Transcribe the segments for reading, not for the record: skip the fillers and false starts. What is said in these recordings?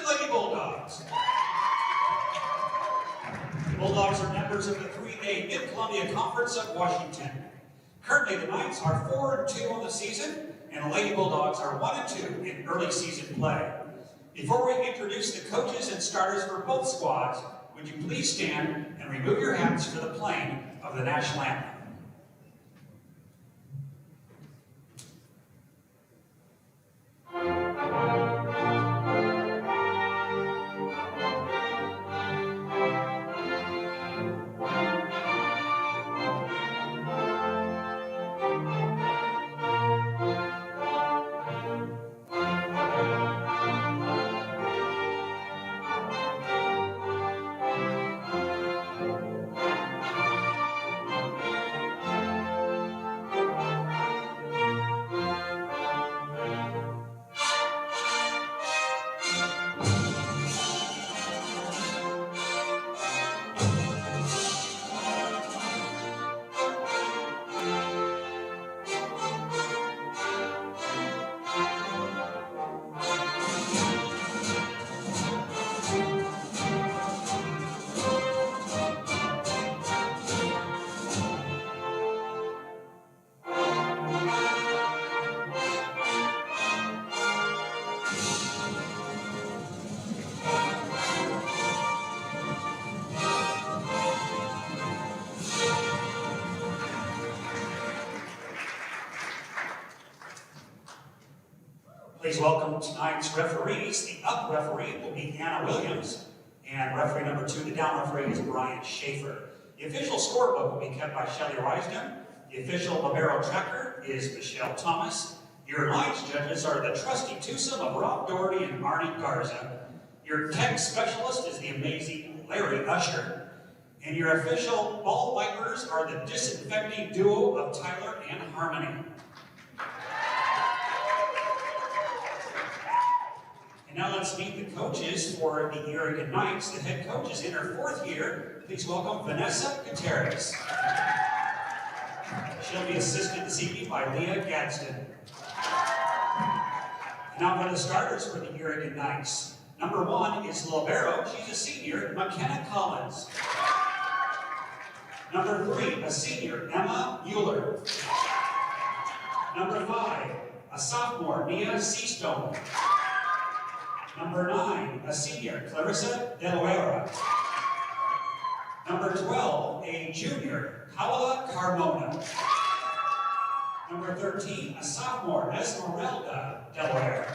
Lady Bulldogs. The Bulldogs are members of the 3A Mid-Columbia Conference of Washington. Currently, the Knights are 4-2 on the season, and the Lady Bulldogs are 1-2 in early season play. Before we introduce the coaches and starters for both squads, would you please stand and remove your hats for the playing of the national anthem. Please welcome tonight's referees. The up referee will be Anna Williams, and referee number 2, the down referee, is Brian Schaefer. The official scorebook will be kept by Shelley Reisden. The official libero tracker is Michelle Thomas. Your lines judges are the trusty twosome of Rob Doherty and Arnie Garza. Your tech specialist is the amazing Larry Usher. And your official ball wipers are the disinfecting duo of Tyler and Harmony. And now let's meet the coaches for the Irrigon Kinghts. The head coach is in her 4th year. Please welcome Vanessa Gutierrez. She'll be assisted this evening by Leah Gadsden. And now for the starters for the Irrigon Kinghts. Number 1 is libero. She's a senior, McKenna Collins. Number 3, a senior, Emma Mueller. Number 5, a sophomore, Mia Seastone. Number 9, a senior, Clarissa De Loera. Number 12, a junior, Paola Carmona. Number 13, a sophomore, Esmeralda De Loera.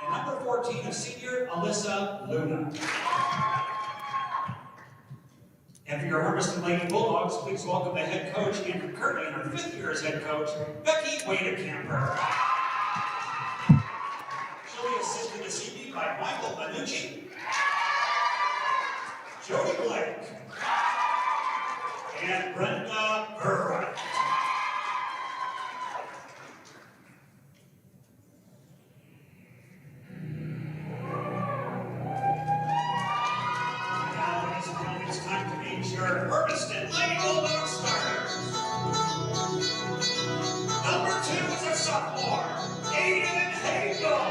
And number 14, a senior, Alyssa Luna. And for your Hermiston Lady Bulldogs, please welcome the head coach, and currently in her 5th year as head coach, Becky Wadekamper. She'll be assisted this evening by Michael Manucci, Jody Blake, and Brenda Burritt. Now, ladies and gentlemen, it's time to meet your Hermiston Lady Bulldogs starters. Number 2 is a sophomore, Aiden Hagel.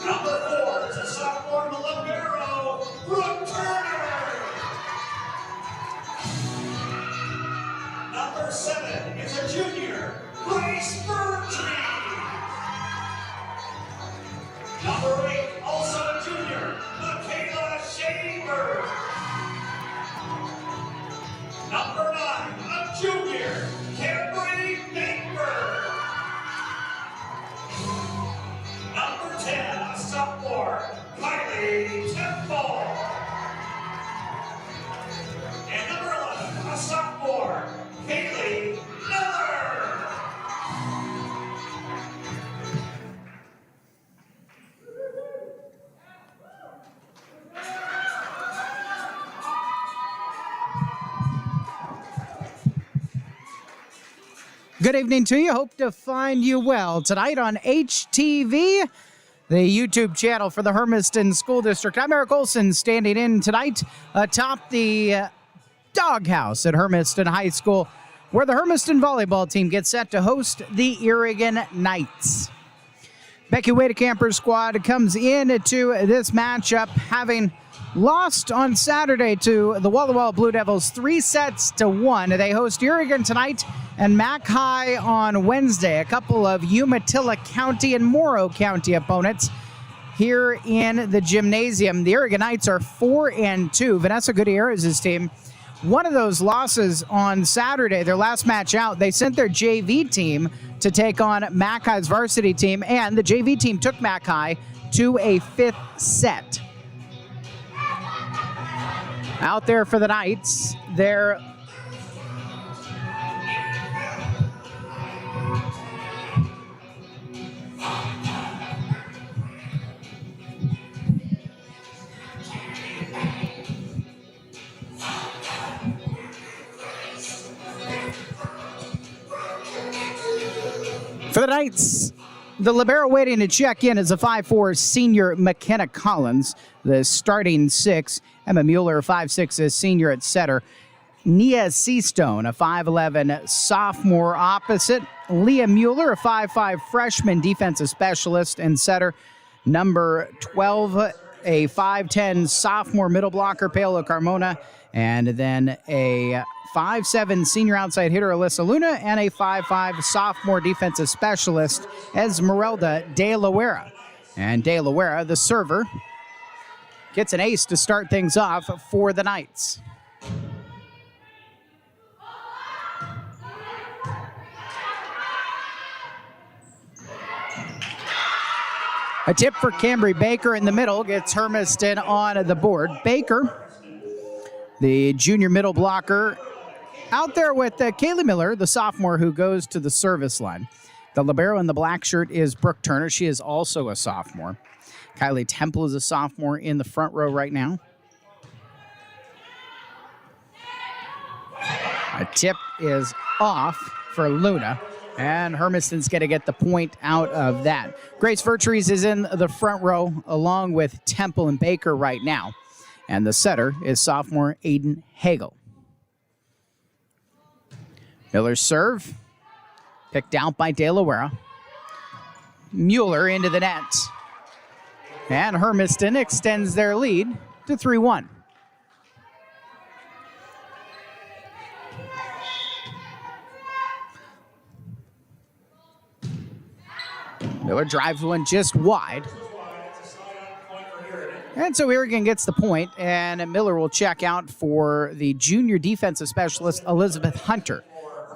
Number 4 is a sophomore, libero, Brooke Turner. Number 7 is a junior, Grace Bertree. Number 8, also a junior, Michaela Shaver. Number 9, a junior, Camry Baker. Number 10, a sophomore, Kylie Temple. And number 11, a sophomore, Haley Miller. Good evening to you. Hope to find you well. Tonight on HTV, the YouTube channel for the Hermiston School District. I'm Eric Olson, standing in tonight atop the doghouse at Hermiston High School, where the Hermiston volleyball team gets set to host the Irrigon Kinghts. Becky Wadecamper's squad comes into this matchup having lost on Saturday to the Volleyball Blue Devils 3-1. They host Irrigon tonight and Mac High on Wednesday. A couple of Umatilla County and Morrow County opponents here in the gymnasium. The Irrigon Knights are 4-2. Vanessa Gutierrez's team, one of those losses on Saturday, their last match out, they sent their JV team to take on Mac High's varsity team, and the JV team took Mac High to a 5th set. Out there for the Knights, they're for the Knights, the libero waiting to check in is a 5'4" senior McKenna Collins. The starting 6, Emma Mueller, 5'6", a senior at setter. Nia Seastone, a 5'11" sophomore opposite. Leah Mueller, a 5'5" freshman defensive specialist and setter. Number 12, a 5'10" sophomore middle blocker, Paola Carmona. And then a 5'7" senior outside hitter, Alyssa Luna, and a 5'5" sophomore defensive specialist, Esmeralda De La Huera. And De La Huera, the server, gets an ace to start things off for the Knights. A tip for Cambry Baker in the middle gets Hermiston on the board. Baker, the junior middle blocker, out there with Kaylee Miller, the sophomore who goes to the service line. The libero in the black shirt is Brooke Turner. She is also a sophomore. Kylie Temple is a sophomore in the front row right now. A tip is off for Luna, and Hermiston's going to get the point out of that. Grace Vertrees is in the front row along with Temple and Baker right now. And the setter is sophomore Aiden Hagel. Miller's serve, picked out by De La Huera. Mueller into the net. And Hermiston extends their lead to 3-1. Miller drives one just wide. And so Irrigon gets the point, and Miller will check out for the junior defensive specialist, Elizabeth Hunter,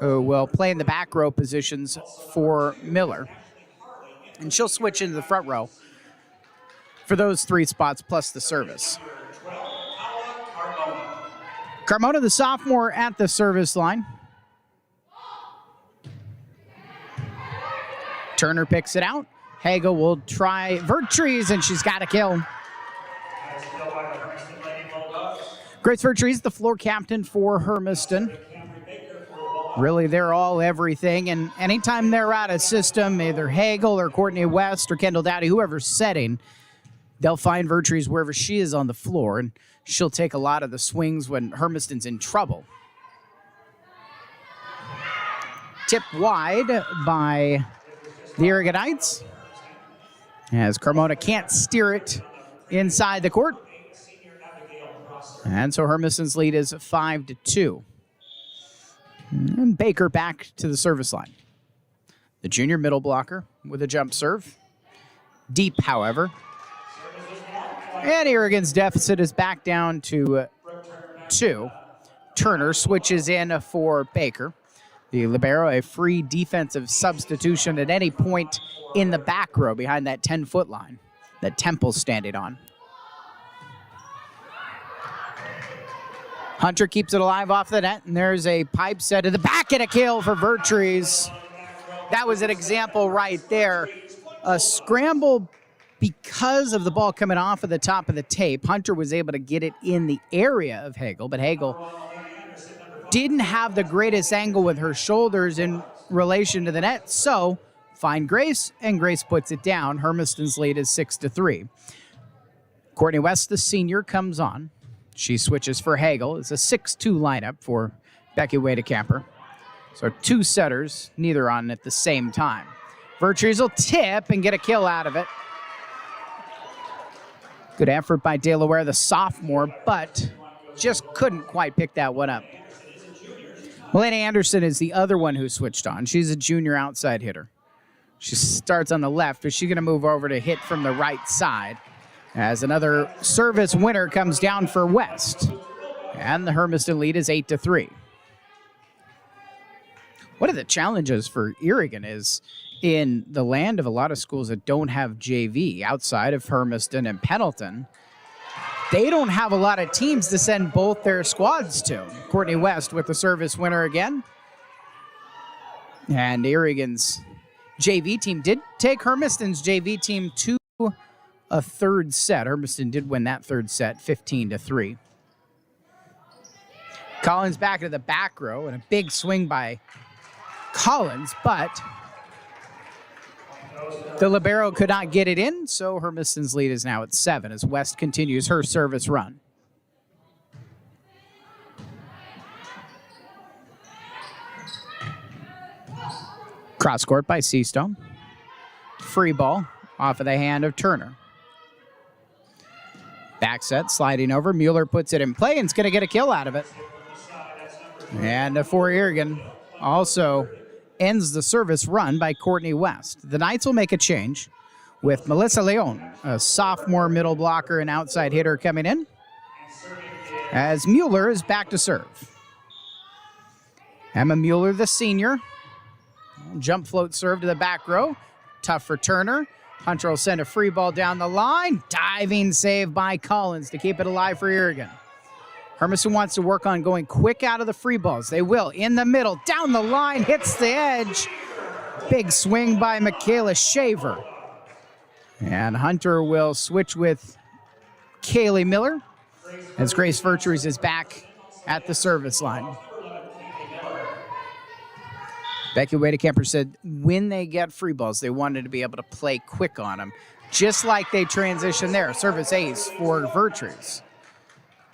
who will play in the back row positions for Miller. And she'll switch into the front row for those 3 spots plus the service. Carmona, the sophomore, at the service line. Turner picks it out. Hagel will try Vertrees, and she's got a kill. Grace Vertrees, the floor captain for Hermiston. Really, they're all everything, and anytime they're out of system, either Hagel or Courtney West or Kendall Dowdy, whoever's setting, they'll find Vertrees wherever she is on the floor, and she'll take a lot of the swings when Hermiston's in trouble. Tipped wide by the Irrigon Knights, as Carmona can't steer it inside the court. And so Hermiston's lead is 5-2. And Baker back to the service line. The junior middle blocker with a jump serve. Deep, however. And Irrigon's deficit is back down to 2. Turner switches in for Baker. The libero, a free defensive substitution at any point in the back row behind that 10-foot line that Temple's standing on. Hunter keeps it alive off the net, and there's a pipe set to the back and a kill for Vertrees. That was an example right there. A scramble because of the ball coming off of the top of the tape. Hunter was able to get it in the area of Hagel, but Hagel didn't have the greatest angle with her shoulders in relation to the net, so find Grace, and Grace puts it down. Hermiston's lead is 6-3. Courtney West, the senior, comes on. She switches for Hagel. It's a 6-2 lineup for Becky Wadecamper. So 2 setters, neither on at the same time. Vertrees will tip and get a kill out of it. Good effort by Delaware, the sophomore, but just couldn't quite pick that one up. Melanie Anderson is the other one who switched on. She's a junior outside hitter. She starts on the left, but she's going to move over to hit from the right side as another service winner comes down for West. And the Hermiston lead is 8-3. One of the challenges for Irrigon is in the land of a lot of schools that don't have JV outside of Hermiston and Pendleton, they don't have a lot of teams to send both their squads to. Courtney West with the service winner again. And Irrigon's JV team did take Hermiston's JV team to a third set. Hermiston did win that third set 15-3. Collins back to the back row and a big swing by Collins, but the libero could not get it in, so Hermiston's lead is now at 7 as West continues her service run. Cross court by Seastone. Free ball off of the hand of Turner. Back set, sliding over. Mueller puts it in play and is going to get a kill out of it. And for Irrigon also ends the service run by Courtney West. The Knights will make a change with Melissa Leon, a sophomore middle blocker and outside hitter coming in, as Mueller is back to serve. Emma Mueller, the senior. Jump float serve to the back row. Tough for Turner. Hunter will send a free ball down the line. Diving save by Collins to keep it alive for Irrigon. Hermiston wants to work on going quick out of the free balls. They will. In the middle, down the line, hits the edge. Big swing by Michaela Shaver. And Hunter will switch with Kaylee Miller as Grace Vertrees is back at the service line. Becky Wadecamper said when they get free balls, they wanted to be able to play quick on them, just like they transition there. Service ace for Vertrees.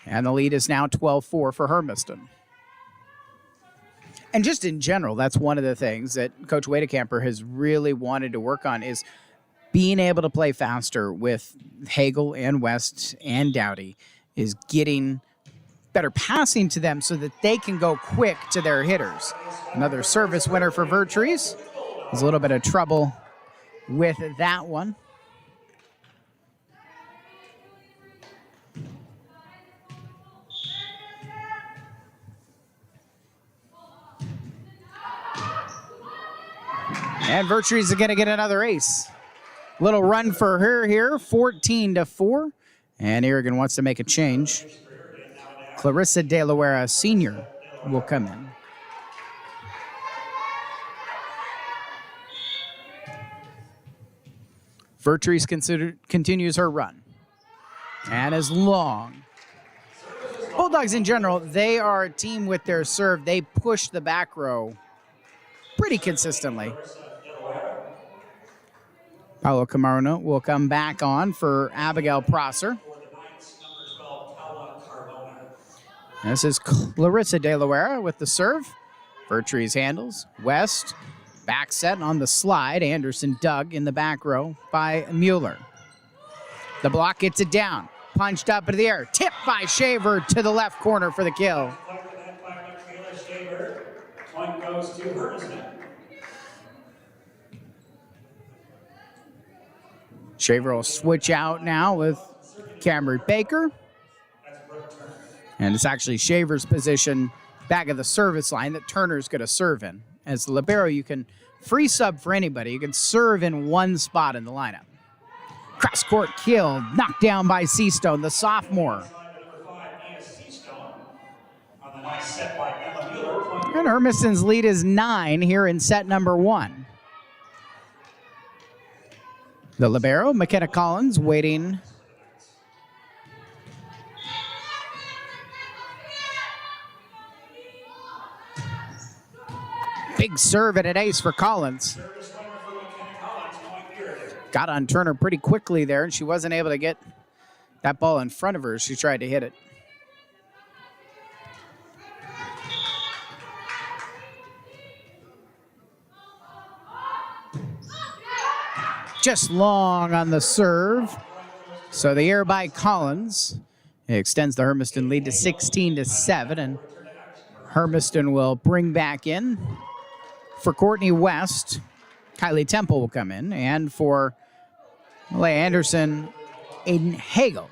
And the lead is now 12-4 for Hermiston. And just in general, that's one of the things that Coach Wadecamper has really wanted to work on is being able to play faster with Hagel and West and Dowdy, is getting better passing to them so that they can go quick to their hitters. Another service winner for Vertrees. There's a little bit of trouble with that one. And Vertrees is going to get another ace. Little run for her here, 14-4. And Irrigon wants to make a change. Clarissa De La Guerra Sr. will come in. Vertrees continues her run. And is long. Bulldogs in general, they are a team with their serve. They push the back row pretty consistently. Paulo Camarano will come back on for Abigail Prosser. This is Clarissa De La Guerra with the serve. Vertrees handles. West, back set on the slide. Anderson dug in the back row by Mueller. The block gets it down. Punched up into the air. Tipped by Shaver to the left corner for the kill. Point goes to Hermiston. Shaver will switch out now with Camry Baker. And it's actually Shaver's position back of the service line that Turner's going to serve in. As the libero, you can free sub for anybody. You can serve in one spot in the lineup. Cross court kill, knocked down by Seastone, the sophomore. And Hermiston's lead is 9 here in set number 1. The libero, McKenna Collins, waiting. Big serve and an ace for Collins. Got on Turner pretty quickly there, and she wasn't able to get that ball in front of her. She tried to hit it. just long on the serve. So the error by Collins extends the Hermiston lead to 16-7, and Hermiston will bring back in for Courtney West. Kylie Temple will come in, and for Leia Anderson, Aiden Hagel.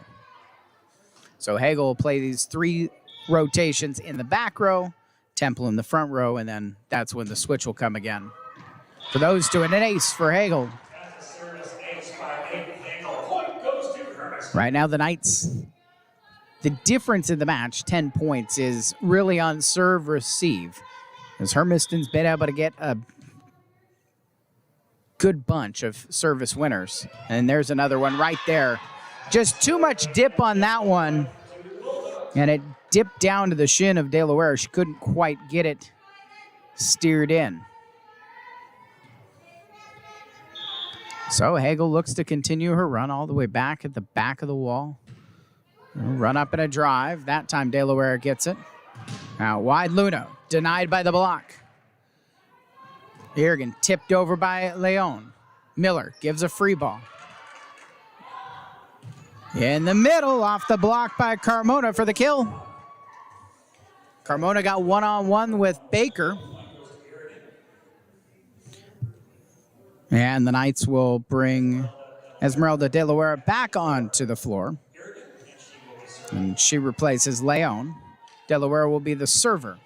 So Hagel will play these 3 rotations in the back row, Temple in the front row, and then that's when the switch will come again. For those two, and an ace for Hagel. Right now, the Knights, the difference in the match, 10 points, is really on serve receive, as Hermiston's been able to get a good bunch of service winners. And there's another one right there. Just too much dip on that one, and it dipped down to the shin of De La Ware. She couldn't quite get it steered in. So Hagel looks to continue her run all the way back at the back of the wall. Run up in a drive. That time De La Ware gets it. Now wide Luna, denied by the block. Irrigon tipped over by Leon. Miller gives a free ball. In the middle, off the block by Carmona for the kill. Carmona got one-on-one with Baker. And the Knights will bring Esmeralda De La Ware back onto the floor. And she replaces Leon. De La Ware will be the server.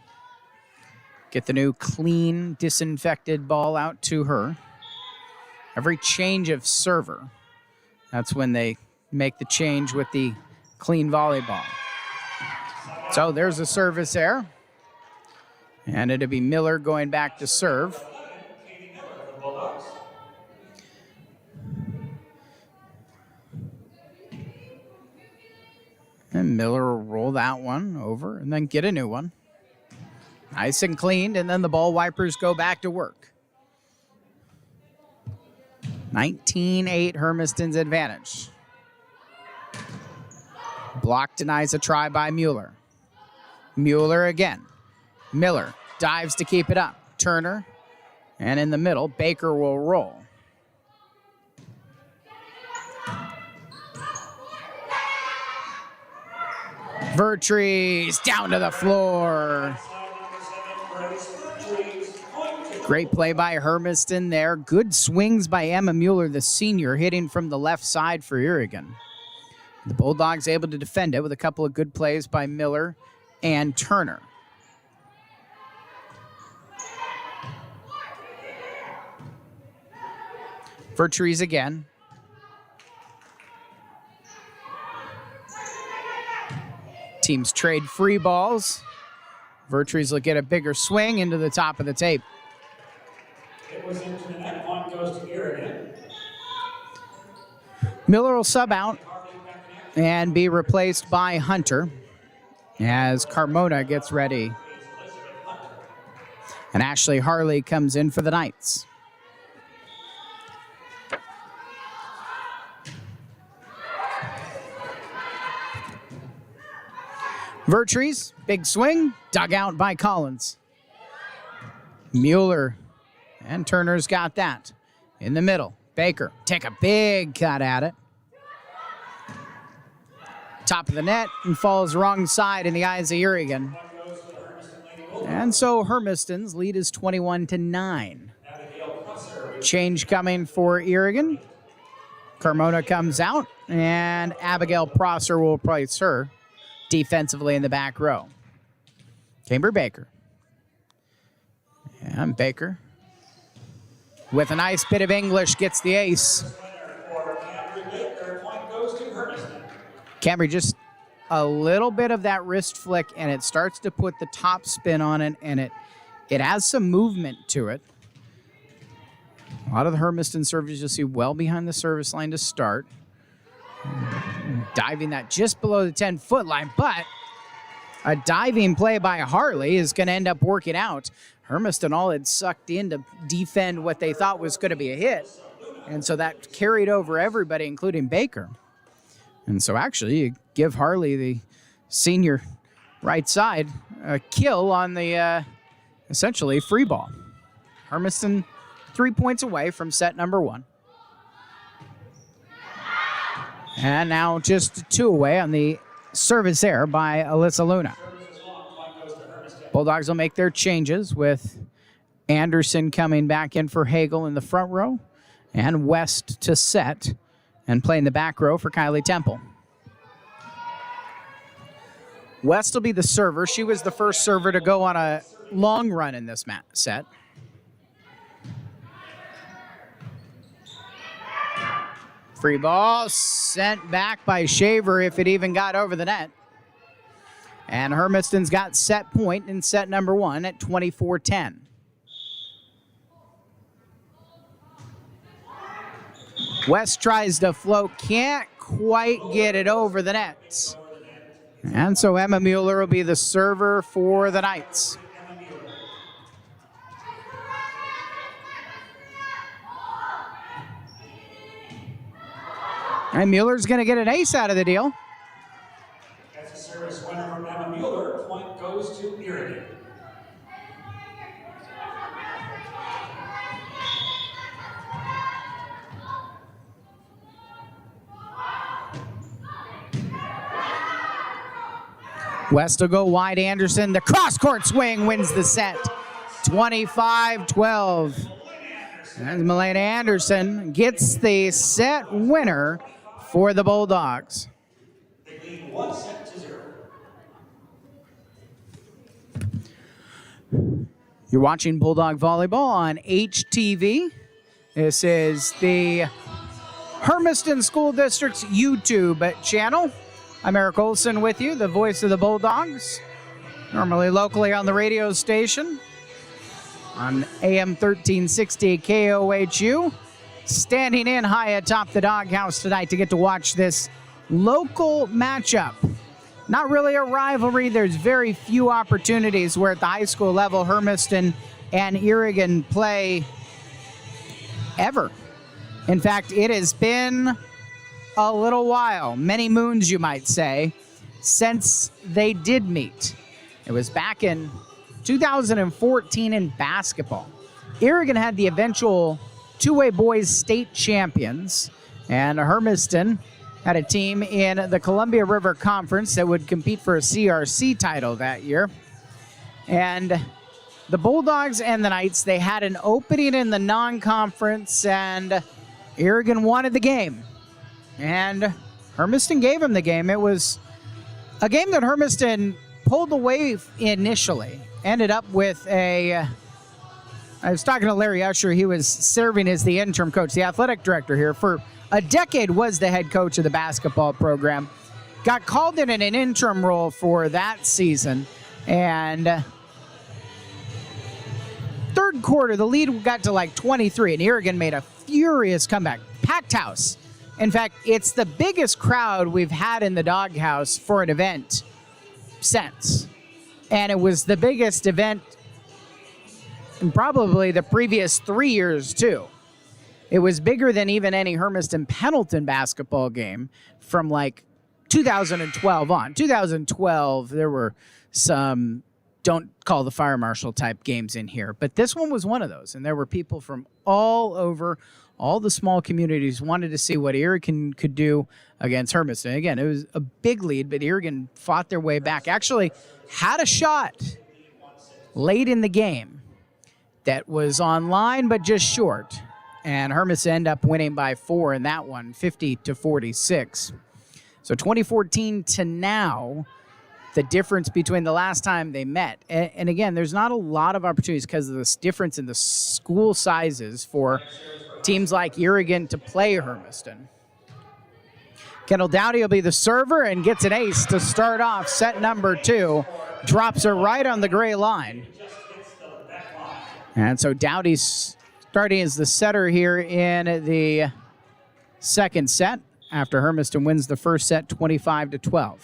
Get the new clean, disinfected ball out to her. Every change of server, that's when they make the change with the clean volleyball. So there's a service error. And it'll be Miller going back to serve. And Miller will roll that one over and then get a new one. Nice and cleaned, and then the ball wipers go back to work. 19-8 Hermiston's advantage. Block denies a try by Mueller. Mueller again. Miller dives to keep it up. Turner, and in the middle, Baker will roll. Vertrees down to the floor. Great play by Hermiston there. Good swings by Emma Mueller, the senior, hitting from the left side for Irrigon. The Bulldogs able to defend it with a couple of good plays by Miller and Turner. Vertrees again. Teams trade free balls. Vertrees will get a bigger swing into the top of the tape. It was into the net. Point goes to Irrigon. Miller will sub out and be replaced by Hunter as Carmona gets ready. And Ashley Harley comes in for the Knights. Vertrees, big swing, dug out by Collins. Mueller and Turner's got that. In the middle, Baker, take a big cut at it. Top of the net and falls wrong side in the eyes of Irrigon. And so Hermiston's lead is 21-9. Change coming for Irrigon. Carmona comes out and Abigail Prosser will replace her defensively in the back row. Camber Baker. And Baker, with a nice bit of English, gets the ace. Cambry, just a little bit of that wrist flick, and it starts to put the top spin on it, and it has some movement to it. A lot of the Hermiston servers you'll see well behind the service line to start. Diving that just below the 10-foot line, but a diving play by Harley is going to end up working out. Hermiston all had sucked in to defend what they thought was going to be a hit, and so that carried over everybody, including Baker. And so actually, you give Harley, the senior right side, a kill on the essentially free ball. Hermiston 3 points away from set number 1. And now just 2 away on the service there by Alyssa Luna. Bulldogs will make their changes with Anderson coming back in for Hagel in the front row and West to set and play in the back row for Kylie Temple. West will be the server. She was the first server to go on a long run in this set. Free ball sent back by Shaver if it even got over the net. And Hermiston's got set point in set number 1 at 24-10. West tries to float, can't quite get it over the net. And so Emma Mueller will be the server for the Knights. And Mueller's going to get an ace out of the deal. That's a service winner from Emma Mueller. Point goes to Irrigon. West will go wide. Anderson, the cross-court swing wins the set. 25-12. As Melena Anderson gets the set winner for the Bulldogs. They lead 1-0. You're watching Bulldog Volleyball on HTV. This is the Hermiston School District's YouTube channel. I'm Eric Olson with you, the voice of the Bulldogs. Normally locally on the radio station on AM 1360 KOHU. Standing in high atop the doghouse tonight to get to watch this local matchup. Not really a rivalry. There's very few opportunities where at the high school level Hermiston and Irrigon play ever. In fact, it has been a little while, many moons you might say, since they did meet. It was back in 2014 in basketball. Irrigon had the eventual two-way boys state champions, and Hermiston had a team in the Columbia River Conference that would compete for a CRC title that year. And the Bulldogs and the Knights, they had an opening in the non-conference, and Irrigon wanted the game. And Hermiston gave him the game. It was a game that Hermiston pulled away initially. Ended up with I was talking to Larry Usher. He was serving as the interim coach, the athletic director here. For a decade was the head coach of the basketball program. Got called in an interim role for that season. And third quarter, the lead got to like 23, and Irrigon made a furious comeback. Packed house. In fact, it's the biggest crowd we've had in the doghouse for an event since. And it was the biggest event in probably the previous 3 years, too. It was bigger than even any Hermiston-Pendleton basketball game from like 2012 on. 2012, there were some don't call the fire marshal type games in here. But this one was one of those. And there were people from all over. All the small communities wanted to see what Irrigon could do against Hermiston. Again, it was a big lead, but Irrigon fought their way back. Actually had a shot late in the game that was online, but just short. And Hermiston ended up winning by 4 in that one, 50-46. So 2014 to now, the difference between the last time they met. And again, there's not a lot of opportunities because of this difference in the school sizes for teams like Irrigon to play Hermiston. Kendall Dowdy will be the server and gets an ace to start off set number 2. Drops her right on the gray line. And so Dowdy's starting as the setter here in the second set after Hermiston wins the first set 25-12.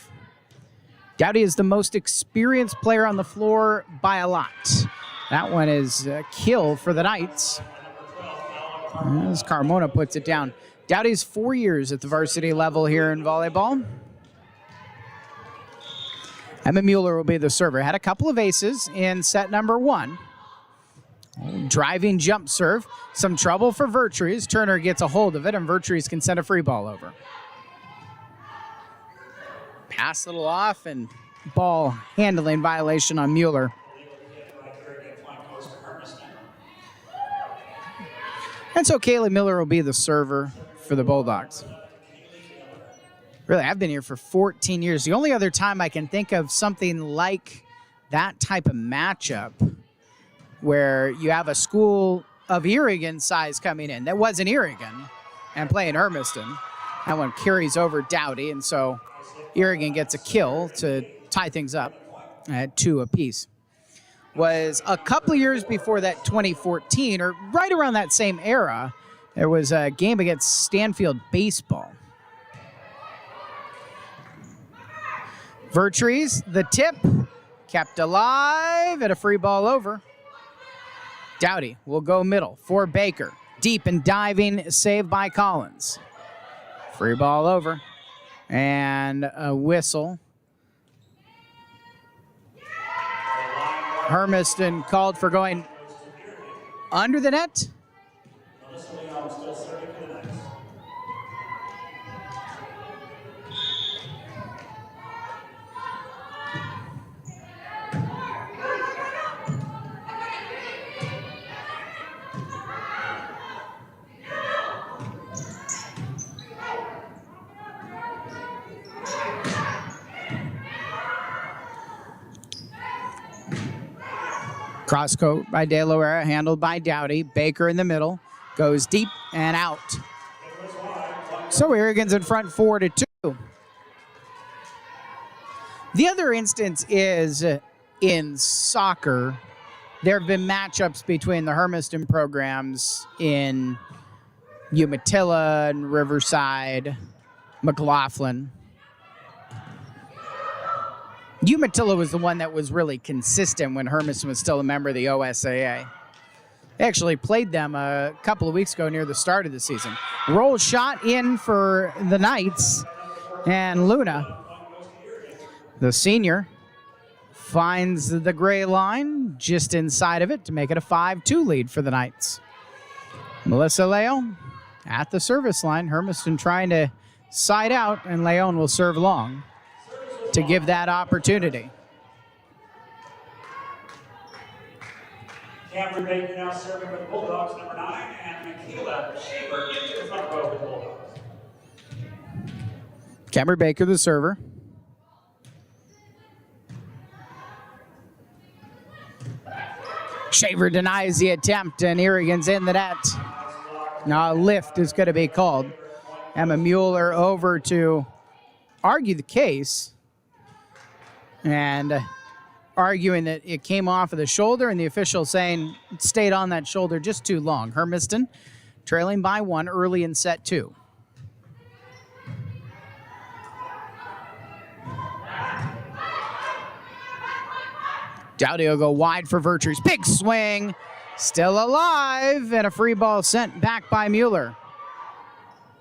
Dowdy is the most experienced player on the floor by a lot. That one is a kill for the Knights. As Carmona puts it down. Dowdy's 4 years at the varsity level here in volleyball. Emma Mueller will be the server. Had a couple of aces in set number 1. Driving jump serve. Some trouble for Vertrees. Turner gets a hold of it, and Vertrees can send a free ball over. Pass a little off and ball handling violation on Mueller. And so Kaylee Miller will be the server for the Bulldogs. Really, I've been here for 14 years. The only other time I can think of something like that type of matchup where you have a school of Irrigon size coming in that wasn't Irrigon and playing Hermiston. That one carries over Dowdy, and so Irrigon gets a kill to tie things up at 2 apiece. Was a couple of years before that, 2014, or right around that same era, there was a game against Stanfield Baseball. Vertrees, the tip, kept alive at a free ball over. Dowdy will go middle for Baker. Deep and diving, saved by Collins. Free ball over. And a whistle. Hermiston called for going under the net. Crosscoat by De Loera, handled by Dowdy. Baker in the middle, goes deep and out. So Irrigon's in front 4-2. The other instance is in soccer. There have been matchups between the Hermiston programs in Umatilla and Riverside, McLaughlin. Umatilla was the one that was really consistent when Hermiston was still a member of the OSAA. They actually played them a couple of weeks ago near the start of the season. Roll shot in for the Knights, and Luna, the senior, finds the gray line just inside of it to make it a 5-2 lead for the Knights. Melissa Leon at the service line. Hermiston trying to side out, and Leon will serve long to give that opportunity. Cameron Baker now serving with the Bulldogs, number 9, and Michaela Shaver into the front row with the Bulldogs. Cameron Baker, the server. Shaver denies the attempt, and Irrigon's in the net. Now a lift is going to be called. Emma Mueller over to argue the case, and arguing that it came off of the shoulder, and the official saying it stayed on that shoulder just too long. Hermiston trailing by 1 early in set 2. Dowdy will go wide for Vertrees. Big swing, still alive, and a free ball sent back by Mueller.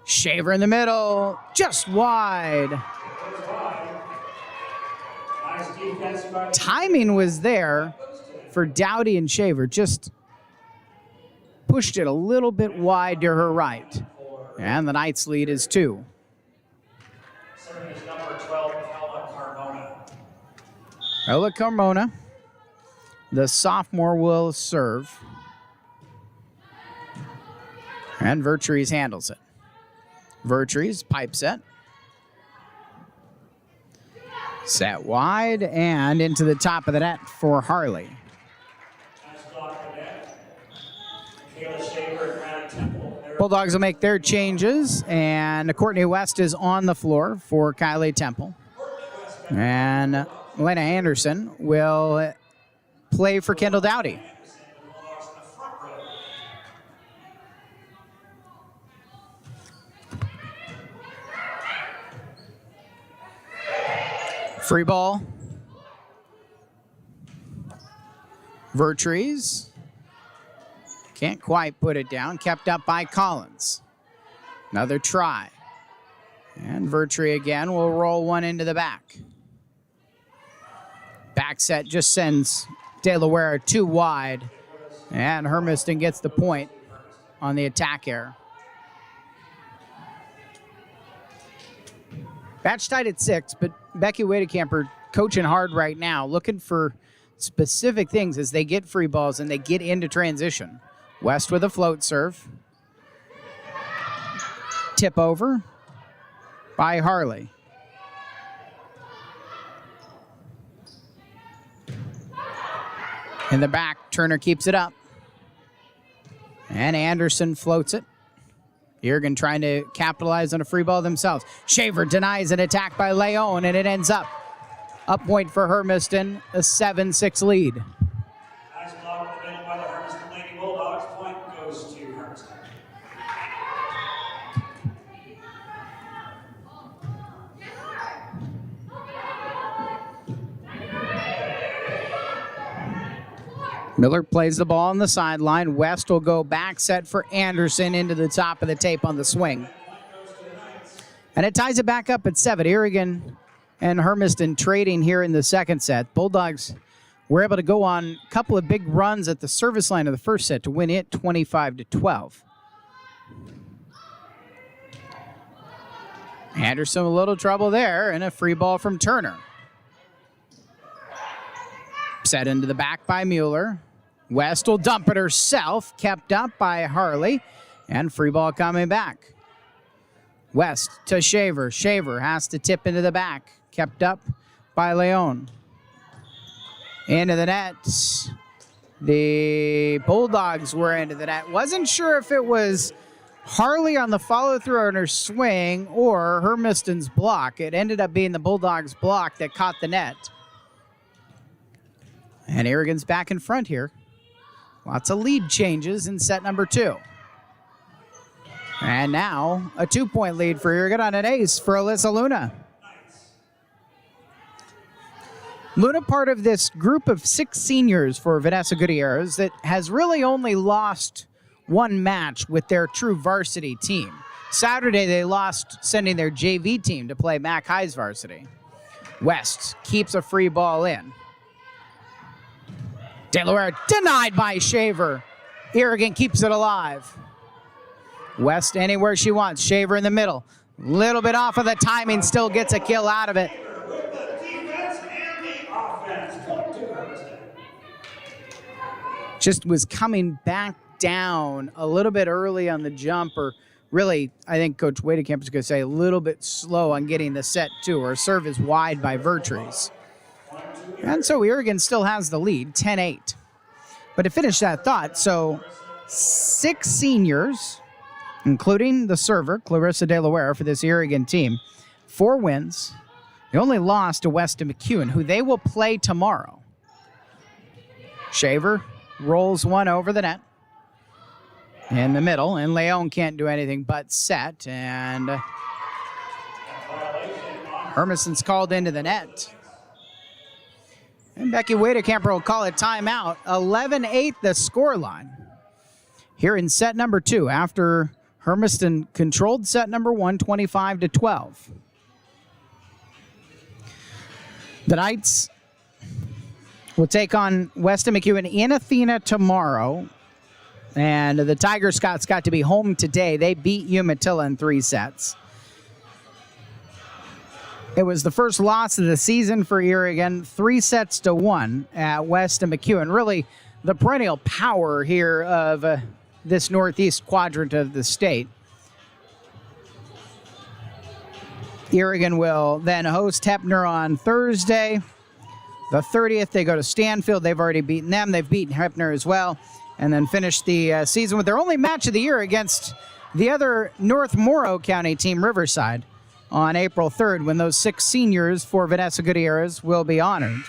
Shaver in the middle, just wide. Timing was there for Dowdy and Shaver, just pushed it a little bit wide to her right. And the Knights lead is 2. Serving is number 12, Ella Carmona. Ella Carmona, the sophomore, will serve. And Vertrees handles it. Vertrees, pipe set. Set wide and into the top of the net for Harley. Bulldogs will make their changes, and Courtney West is on the floor for Kylie Temple. And Elena Anderson will play for Kendall Dowdy. Free ball. Vertrees can't quite put it down. Kept up by Collins. Another try. And Vertree again will roll one into the back. Back set just sends De Loera 2 wide. And Hermiston gets the point on the attack error. Batch tied at 6, but Becky Wadecamper coaching hard right now, looking for specific things as they get free balls and they get into transition. West with a float serve. Tip over by Harley. In the back, Turner keeps it up. And Anderson floats it. Irrigon trying to capitalize on a free ball themselves. Shaver denies an attack by Leon, and it ends up a point for Hermiston, a 7-6 lead. Nice block in the middle by the Hermiston Lady Bulldogs. Point goes to Hermiston. Miller plays the ball on the sideline. West will go back set for Anderson into the top of the tape on the swing. And it ties it back up at 7. Irrigon and Hermiston trading here in the second set. Bulldogs were able to go on a couple of big runs at the service line of the first set to win it 25-12. Anderson a little trouble there, and a free ball from Turner. Set into the back by Mueller. West will dump it herself, kept up by Harley, and free ball coming back. West to Shaver. Shaver has to tip into the back, kept up by Leon. Into the net. The Bulldogs were into the net. Wasn't sure if it was Harley on the follow-through on her swing or Hermiston's block. It ended up being the Bulldogs' block that caught the net. And Irrigon's back in front here. Lots of lead changes in set number 2. And now a 2-point lead for Irrigon on an ace for Alyssa Luna. Luna part of this group of 6 seniors for Vanessa Gutierrez that has really only lost one match with their true varsity team. Saturday they lost sending their JV team to play Mac High's varsity. West keeps a free ball in. De La Guerra denied by Shaver. Irrigon keeps it alive. West anywhere she wants. Shaver in the middle. Little bit off of the timing, still gets a kill out of it. With the defense and the offense. Point to Hermiston. Just was coming back down a little bit early on the jump, or really, I think Coach Wadecamp is going to say a little bit slow on getting the set to her. Serve is wide by Vertrees. And so Irrigon still has the lead, 10-8. But to finish that thought, so 6 seniors, including the server, Clarissa De La Guerra, for this Irrigon team, 4 wins. They only lost to West and McEwen, who they will play tomorrow. Shaver rolls one over the net in the middle, and Leon can't do anything but set, and Hermiston's called into the net. And Becky Wadecamper will call it timeout. 11-8 the scoreline here in set number 2 after Hermiston controlled set number 1, 25-12. The Knights will take on West and McEwen in Athena tomorrow. And the Tiger Scots got to be home today. They beat Umatilla in 3 sets. It was the first loss of the season for Irrigon, 3-1 at West and McEwen. Really the perennial power here of this northeast quadrant of the state. Irrigon will then host Hepner on Thursday. The 30th, they go to Stanfield. They've already beaten them. They've beaten Hepner as well. And then finish the season with their only match of the year against the other North Morrow County team, Riverside, on April 3rd, when those 6 seniors for Vanessa Gutierrez will be honored.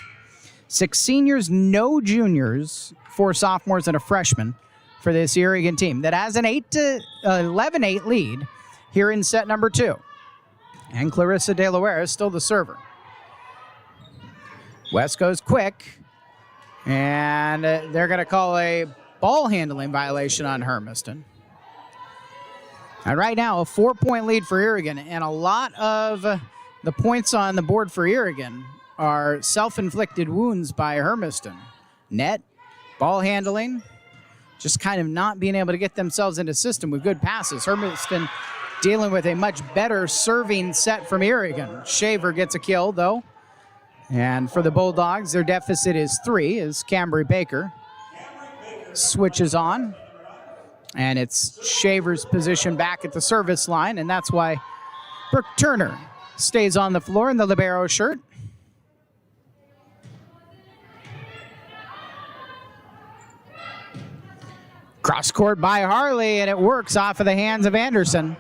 6 seniors, no juniors, 4 sophomores, and a freshman for this Irrigon team that has an 11-8 lead here in set number 2. And Clarissa De La Guerra is still the server. West goes quick, and they're going to call a ball handling violation on Hermiston. And right now, a 4-point lead for Irrigon, and a lot of the points on the board for Irrigon are self-inflicted wounds by Hermiston. Net, ball handling, just kind of not being able to get themselves into system with good passes. Hermiston dealing with a much better serving set from Irrigon. Shaver gets a kill, though. And for the Bulldogs, their deficit is 3 as Cambry Baker switches on. And it's Shaver's position back at the service line, and that's why Brooke Turner stays on the floor in the libero shirt. Cross court by Harley, and it works off of the hands of Anderson.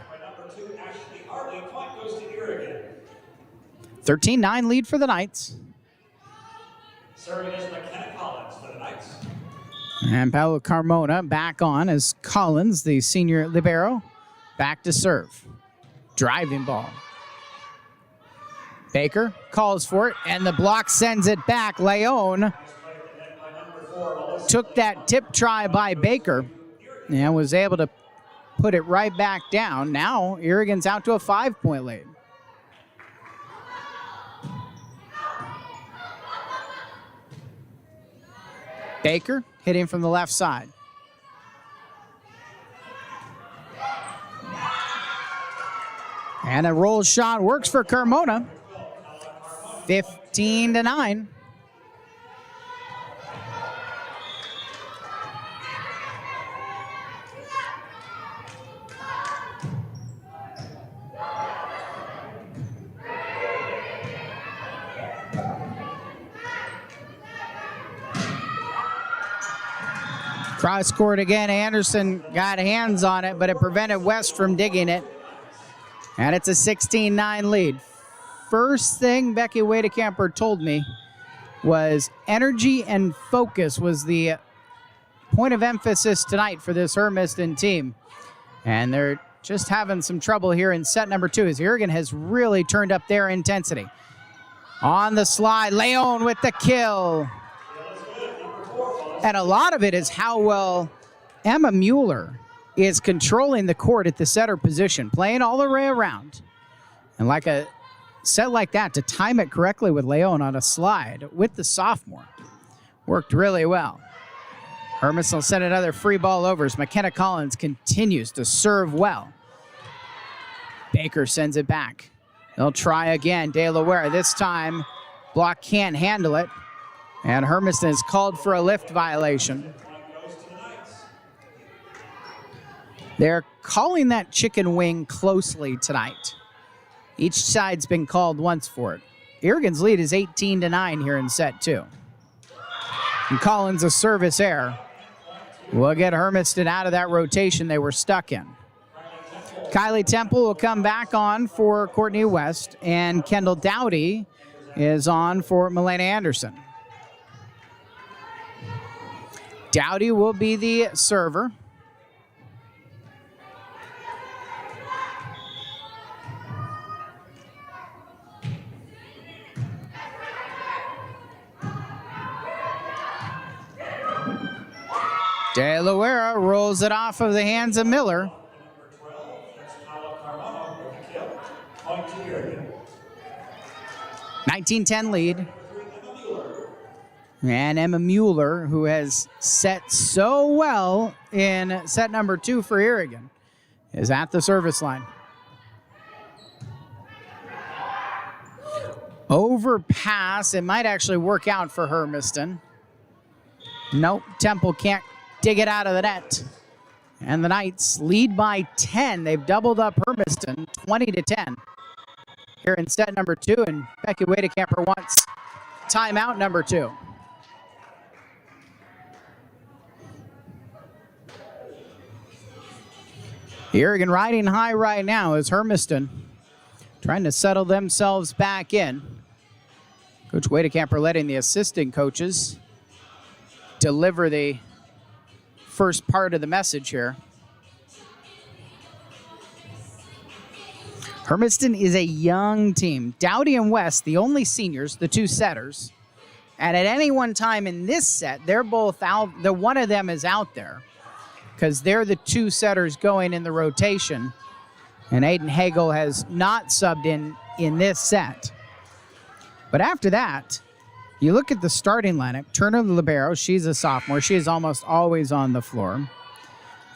13-9 lead for the Knights. Serving as McKenna Collins for the Knights. And Paolo Carmona back on as Collins, the senior libero, back to serve. Driving ball. Baker calls for it, and the block sends it back. Leon took that tip try by Baker and was able to put it right back down. Now Irrigon's out to a 5-point lead. Baker hitting from the left side. And a roll shot works for Carmona. 15-9. Cross court again. Anderson got hands on it, but it prevented West from digging it. And it's a 16-9 lead. First thing Becky Wadecamper told me was energy and focus was the point of emphasis tonight for this Hermiston team. And they're just having some trouble here in set number 2 as Irrigon has really turned up their intensity. On the slide, Leon with the kill. And a lot of it is how well Emma Mueller is controlling the court at the setter position, playing all the way around. And like a set like that, to time it correctly with Leon on a slide with the sophomore, worked really well. Hermiston will send another free ball over as McKenna Collins continues to serve well. Baker sends it back. They'll try again. De La Ware, this time, block can't handle it. And Hermiston is called for a lift violation. They're calling that chicken wing closely tonight. Each side's been called once for it. Irrigon's lead is 18-9 here in set 2. And Collins a service error will get Hermiston out of that rotation they were stuck in. Kylie Temple will come back on for Courtney West, and Kendall Dowdy is on for Milena Anderson. Dowdy will be the server. De La Ware rolls it off of the hands of Miller. 19-10 lead. And Emma Mueller, who has set so well in set number 2 for Irrigon, is at the service line. Overpass, it might actually work out for Hermiston. Nope, Temple can't dig it out of the net. And the Knights lead by 10. They've doubled up Hermiston, 20-10. Here in set number 2, and Becky Wadecamper wants timeout number 2. Irrigon riding high right now is Hermiston trying to settle themselves back in. Coach Wadecamper letting the assistant coaches deliver the first part of the message here. Hermiston is a young team. Dowdy and West, the only seniors, the 2 setters. And at any one time in this set, they're both out. The one of them is out there because they're the 2 setters going in the rotation. And Aiden Hagel has not subbed in this set. But after that, you look at the starting lineup. Turner the libero, she's a sophomore. She is almost always on the floor.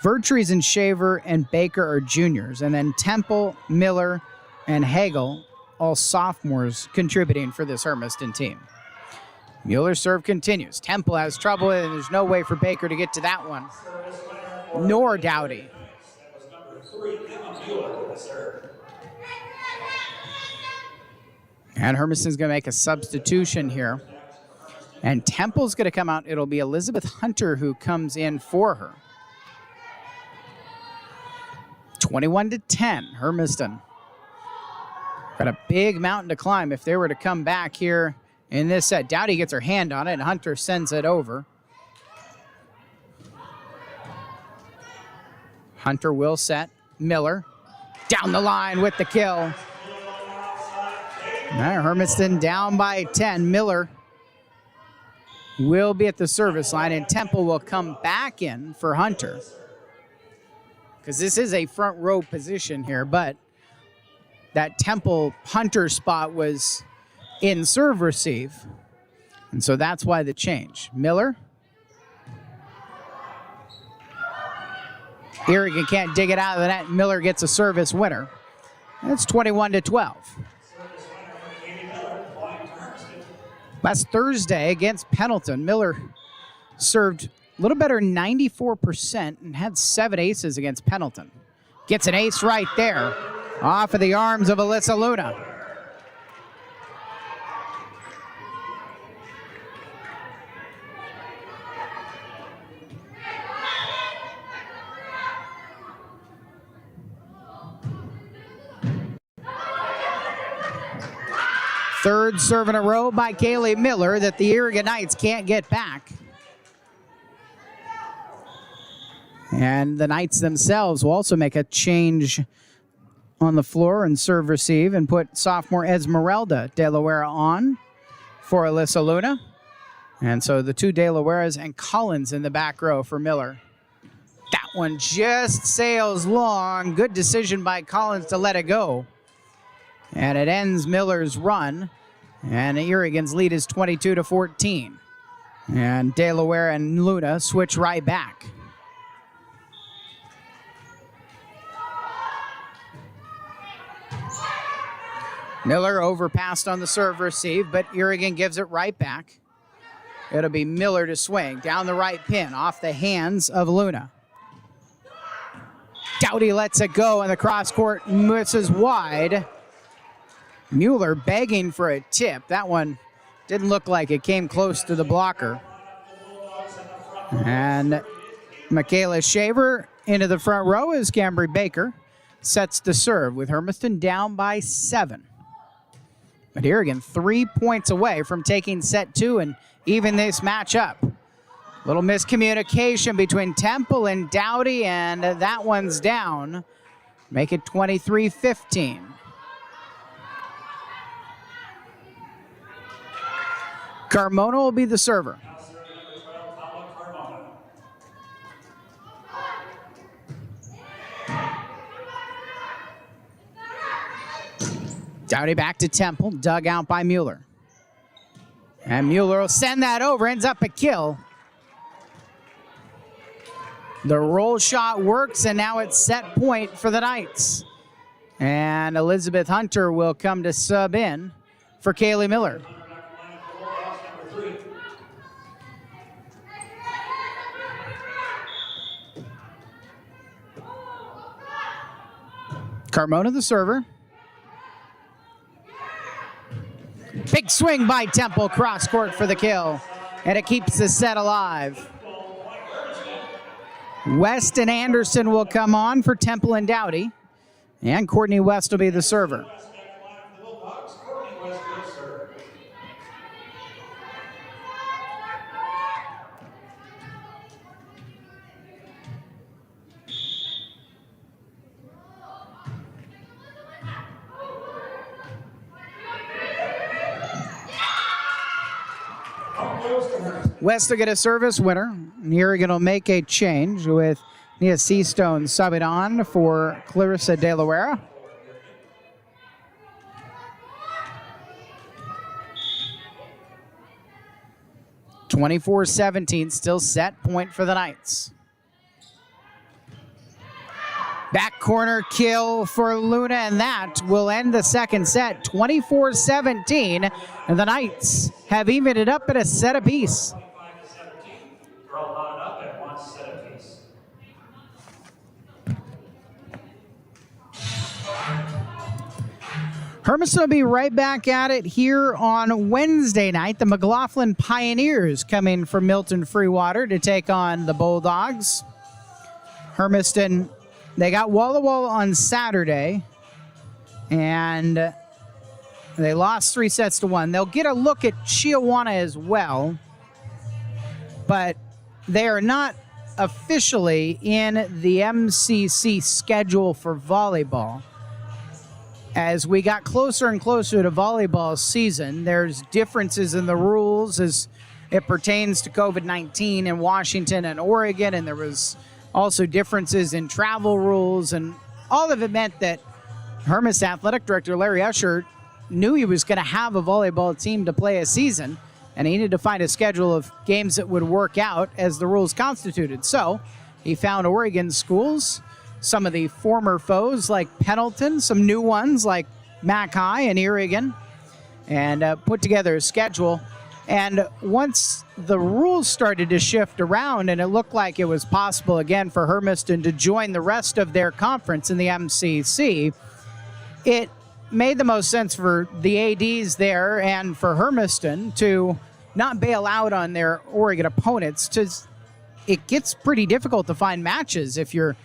Vertrees and Shaver and Baker are juniors. And then Temple, Miller, and Hagel, all sophomores contributing for this Hermiston team. Mueller's serve continues. Temple has trouble, and there's no way for Baker to get to that one. Nor Dowdy. That was number 3, Emma Mueller with the serve. And Hermiston's going to make a substitution here. And Temple's going to come out. It'll be Elizabeth Hunter who comes in for her. 21-10, Hermiston. Got a big mountain to climb if they were to come back here in this set. Dowdy gets her hand on it, and Hunter sends it over. Hunter will set. Miller down the line with the kill. Hermiston down by 10. Miller will be at the service line, and Temple will come back in for Hunter. Because this is a front row position here, but that Temple Hunter spot was in serve receive. And so that's why the change. Miller. Irrigon can't dig it out of the net. Miller gets a service winner. It's 21-12. Last Thursday against Pendleton, Miller served a little better, 94%, and had 7 aces against Pendleton. Gets an ace right there off of the arms of Alyssa Luna. Third serve in a row by Kaylee Miller that the Irrigon Knights can't get back. And the Knights themselves will also make a change on the floor and serve receive and put sophomore Esmeralda De La Guerra on for Alyssa Luna. And so the two De La Guerras and Collins in the back row for Miller. That one just sails long. Good decision by Collins to let it go. And it ends Miller's run. And Irrigon's lead is 22-14. And De La Guerra and Luna switch right back. Miller overpassed on the serve receive, but Irrigon gives it right back. It'll be Miller to swing. Down the right pin, off the hands of Luna. Dowdy lets it go, and the cross court misses wide. Mueller begging for a tip. That one didn't look like it came close to the blocker. And Michaela Shaver into the front row as Cambry Baker sets the serve with Hermiston down by 7. But Irrigon 3 points away from taking set 2 and even this matchup. Little miscommunication between Temple and Dowdy, and that one's down. Make it 23-15. Carmona will be the server. Dowdy back to Temple, dug out by Mueller. And Mueller will send that over, ends up a kill. The roll shot works, and now it's set point for the Knights. And Elizabeth Hunter will come to sub in for Kaylee Miller. Carmona the server. Big swing by Temple, cross court for the kill, and it keeps the set alive. West and Anderson will come on for Temple and Dowdy, and Courtney West will be the server. West will get a service winner. Irrigon will make a change with Nia Seastone subbing on for Clarissa De La Guerra. (24-17), still set point for the Knights. Back corner kill for Luna, and that will end the second set, 24-17. And the Knights have evened it up at a set apiece. 25-17. Girl knotted up at one set apiece. Hermiston will be right back at it here on Wednesday night. The McLaughlin Pioneers coming from Milton Freewater to take on the Bulldogs. Hermiston, they got wall-to-wall on Saturday, and they lost 3-1. They'll get a look at Chiawana as well, but they are not officially in the MCC schedule for volleyball. As we got closer and closer to volleyball season, there's differences in the rules as it pertains to COVID-19 in Washington and Oregon, and there was also differences in travel rules, and all of it meant that Hermiston Athletic Director Larry Usher knew he was going to have a volleyball team to play a season, and he needed to find a schedule of games that would work out as the rules constituted. So he found Oregon schools, some of the former foes like Pendleton, some new ones like Mac High and Irrigon, and put together a schedule. And once the rules started to shift around and it looked like it was possible again for Hermiston to join the rest of their conference in the MCC, it made the most sense for the ADs there and for Hermiston to not bail out on their Oregon opponents. It gets pretty difficult to find matches if you're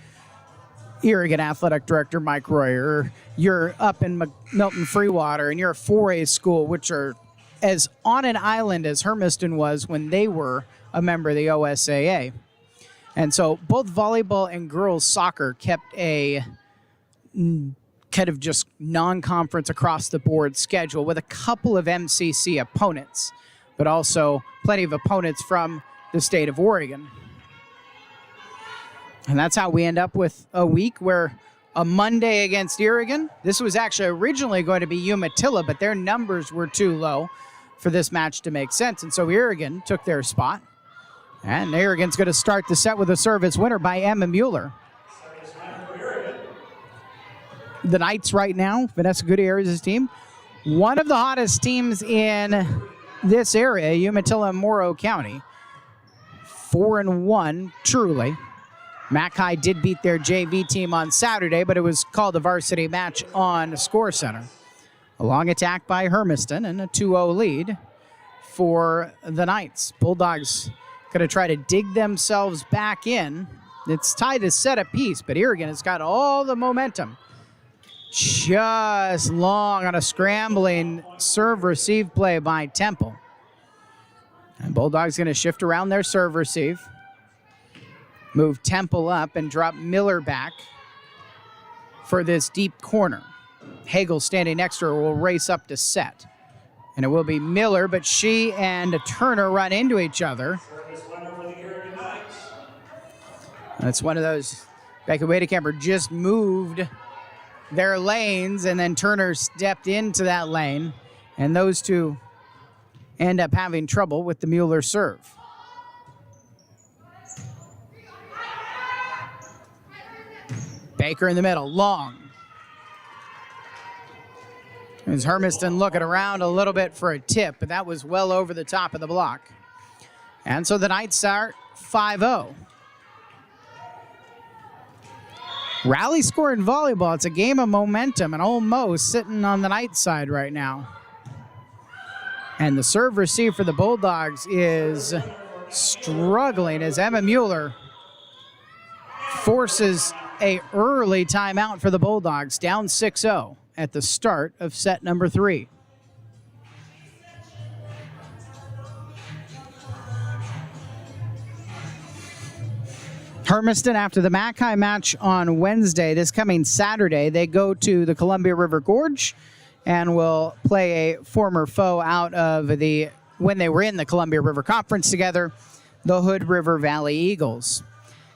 Irrigon Athletic Director Mike Royer, or you're up in Milton Freewater and you're a 4A school, which are as on an island as Hermiston was when they were a member of the OSAA. And so both volleyball and girls soccer kept a kind of just non-conference across the board schedule with a couple of MCC opponents, but also plenty of opponents from the state of Oregon. And that's how we end up with a week where a Monday against Irrigon. This was actually originally going to be Umatilla, but their numbers were too low for this match to make sense. And so Irrigon took their spot. And Irrigon's going to start the set with a service winner by Emma Mueller. The Knights right now, Vanessa Gutierrez's team, one of the hottest teams in this area, Umatilla and Morrow County. 4-1, truly. Mac High did beat their JV team on Saturday, but it was called a varsity match on Score Center. A long attack by Hermiston and a 2-0 lead for the Knights. Bulldogs going to try to dig themselves back in. It's tied to set apiece, but Irrigon has got all the momentum. Just long on a scrambling serve-receive play by Temple. And Bulldogs going to shift around their serve-receive. Move Temple up and drop Miller back for this deep corner. Hagel standing next to her will race up to set. And it will be Miller, but she and Turner run into each other. That's one of those. Becky Wadecamper just moved their lanes, and then Turner stepped into that lane. And those two end up having trouble with the Mueller serve. Baker in the middle, long. As Hermiston looking around a little bit for a tip, but that was well over the top of the block. And so the Knights start 5-0. Rally score in volleyball, it's a game of momentum, and almost sitting on the Knights side right now. And the serve receive for the Bulldogs is struggling as Emma Mueller forces a early timeout for the Bulldogs, down 6-0 at the start of set number 3. Hermiston, after the Mac High match on Wednesday, this coming Saturday, they go to the Columbia River Gorge and will play a former foe out of when they were in the Columbia River Conference together, the Hood River Valley Eagles.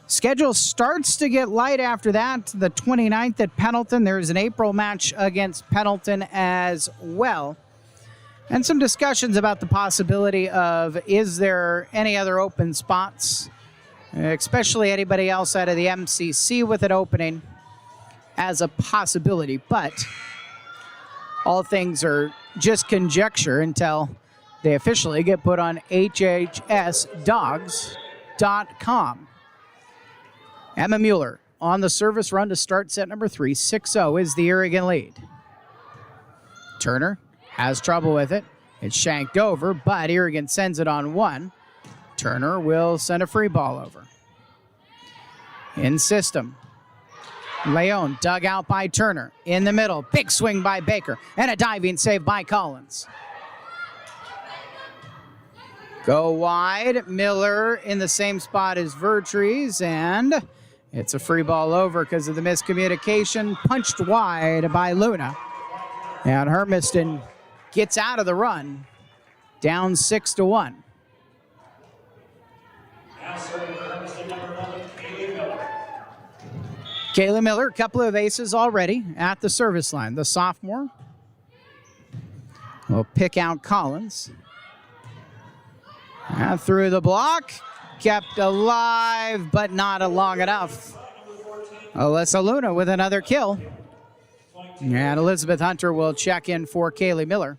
Schedule starts to get light after that. The 29th at Pendleton. There's an April match against Pendleton as well. And some discussions about the possibility of, is there any other open spots, especially anybody else out of the MCC with an opening. as a possibility, but all things are just conjecture until they officially get put on hhsdogs.com. Emma Mueller on the service run to start set number 3. 6-0 is the Irrigon lead. Turner has trouble with it. It's shanked over, but Irrigon sends it on 1. Turner will send a free ball over. In system. Leon dug out by Turner. In the middle, big swing by Baker, and a diving save by Collins. Go wide, Miller in the same spot as Vertrees, and it's a free ball over because of the miscommunication, punched wide by Luna. And Hermiston gets out of the run, down 6-1. Now serving for Hermiston, number 11, Kaylee Miller. Kayla Miller, a couple of aces already at the service line. The sophomore will pick out Collins. And through the block, kept alive, but not long enough. Alyssa Luna with another kill. And Elizabeth Hunter will check in for Kaylee Miller.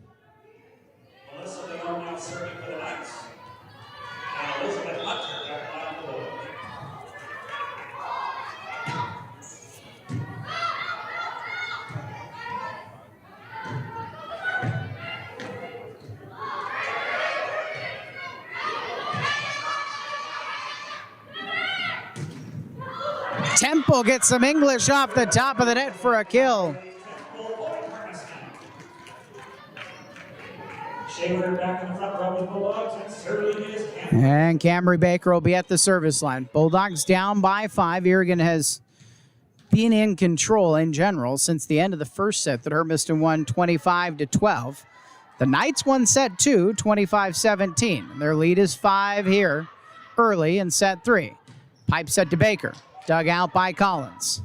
Melissa Leon now serving for the Knights. And Elizabeth Hunter back on the board. Temple gets some English off the top of the net for a kill. Shaver back in the front row with Bulldogs, and serving is Cameron. And Camry Baker will be at the service line. Bulldogs down by 5. Irrigon has been in control in general since the end of the first set that Hermiston won 25-12. The Knights won set 2, 25-17. Their lead is 5 here early in set 3. Pipe set to Baker. Dug out by Collins.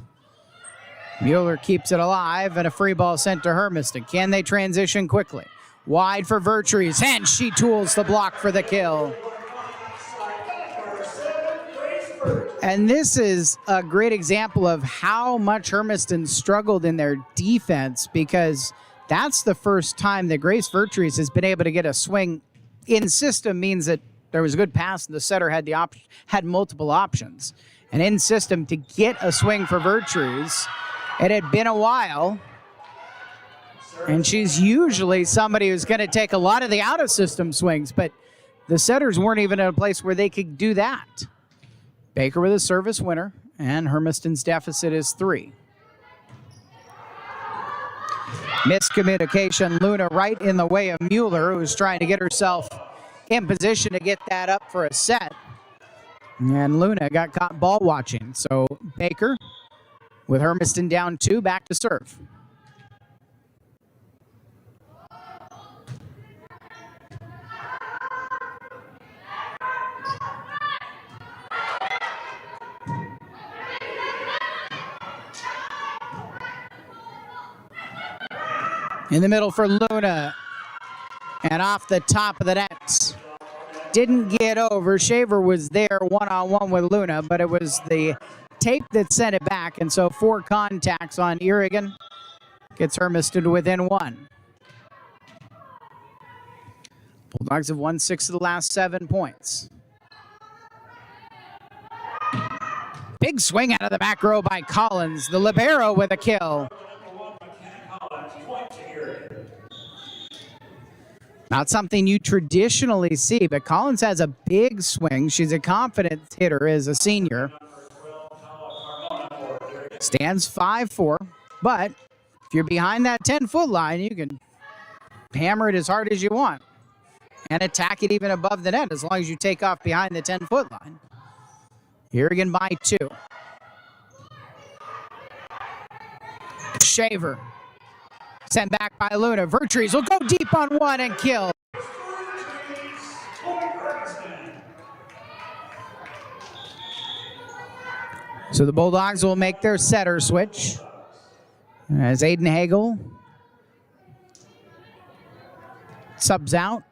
Mueller keeps it alive, and a free ball sent to Hermiston. Can they transition quickly? Wide for Vertrees, and she tools the block for the kill. And this is a great example of how much Hermiston struggled in their defense, because that's the first time that Grace Vertrees has been able to get a swing in system. Means that there was a good pass and the setter had multiple options. And in system, to get a swing for Vertrees, it had been a while. And she's usually somebody who's going to take a lot of the out-of-system swings, but the setters weren't even in a place where they could do that. Baker with a service winner, and Hermiston's deficit is 3. Miscommunication, Luna right in the way of Mueller, who's trying to get herself in position to get that up for a set. And Luna got caught ball watching. So Baker, with Hermiston down 2, back to serve. In the middle for Luna. And off the top of the net. Didn't get over. Shaver was there one-on-one with Luna, but it was the tape that sent it back. And so 4 contacts on Irrigon. Gets Hermiston to within 1. Bulldogs have won 6 of the last 7 points. Big swing out of the back row by Collins. The libero with a kill. Not something you traditionally see, but Collins has a big swing. She's a confident hitter as a senior. Stands 5'4", but if you're behind that 10-foot line, you can hammer it as hard as you want and attack it even above the net as long as you take off behind the 10-foot line. Irrigon by 2. Shaver. Sent back by Luna. Vertrees will go deep on 1 and kill. So the Bulldogs will make their setter switch. As Aiden Hagel subs out.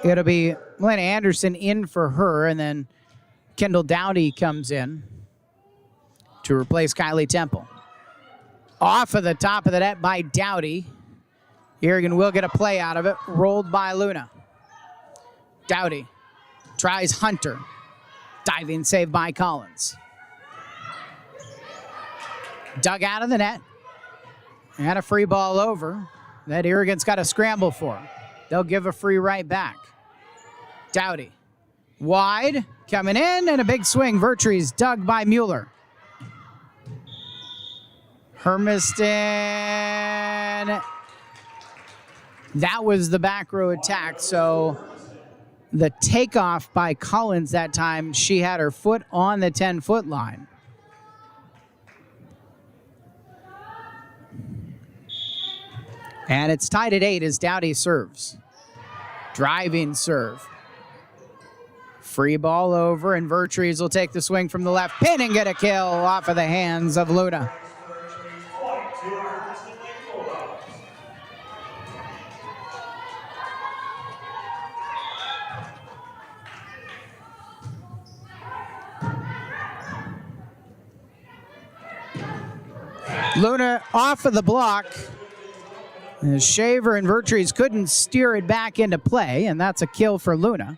It'll be Lena Anderson in for her, and then Kendall Dowdy comes in to replace Kylie Temple. Off of the top of the net by Dowdy. Irrigon will get a play out of it. Rolled by Luna. Dowdy tries Hunter. Diving save by Collins. Dug out of the net. And a free ball over that Irrigon's got to scramble for. They'll give a free right back. Dowdy. Wide. Coming in. And a big swing. Vertrees dug by Mueller. Hermiston. That was the back row attack. So the takeoff by Collins that time, she had her foot on the 10-foot line. And it's tied at 8 as Dowdy serves. Driving serve. Free ball over, and Vertrees will take the swing from the left pin and get a kill off of the hands of Luna. Luna off of the block. Shaver and Vertrees couldn't steer it back into play, and that's a kill for Luna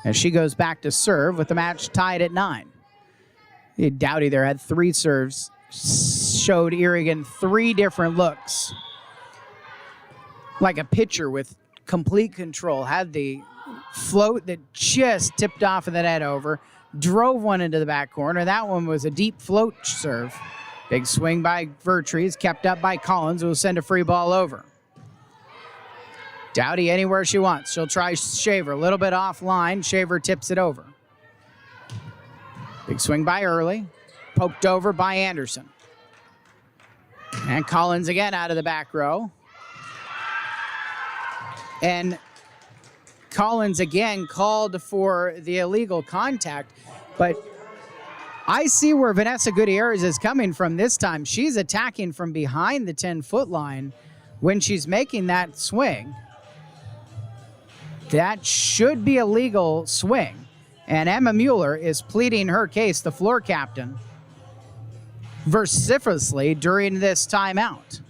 as she goes back to serve with the match tied at 9. Dowdy there had 3 serves, showed Irrigon 3 different looks. Like a pitcher with complete control, had the float that just tipped off of the net over, drove one into the back corner. That one was a deep float serve. Big swing by Vertrees, kept up by Collins, who will send a free ball over. Dowdy anywhere she wants. She'll try Shaver. A little bit offline. Shaver tips it over. Big swing by Early. Poked over by Anderson. And Collins again out of the back row. And Collins again called for the illegal contact. But I see where Vanessa Gutierrez is coming from this time. She's attacking from behind the 10-foot line when she's making that swing. That should be a legal swing. And Emma Mueller is pleading her case, the floor captain, vociferously during this timeout.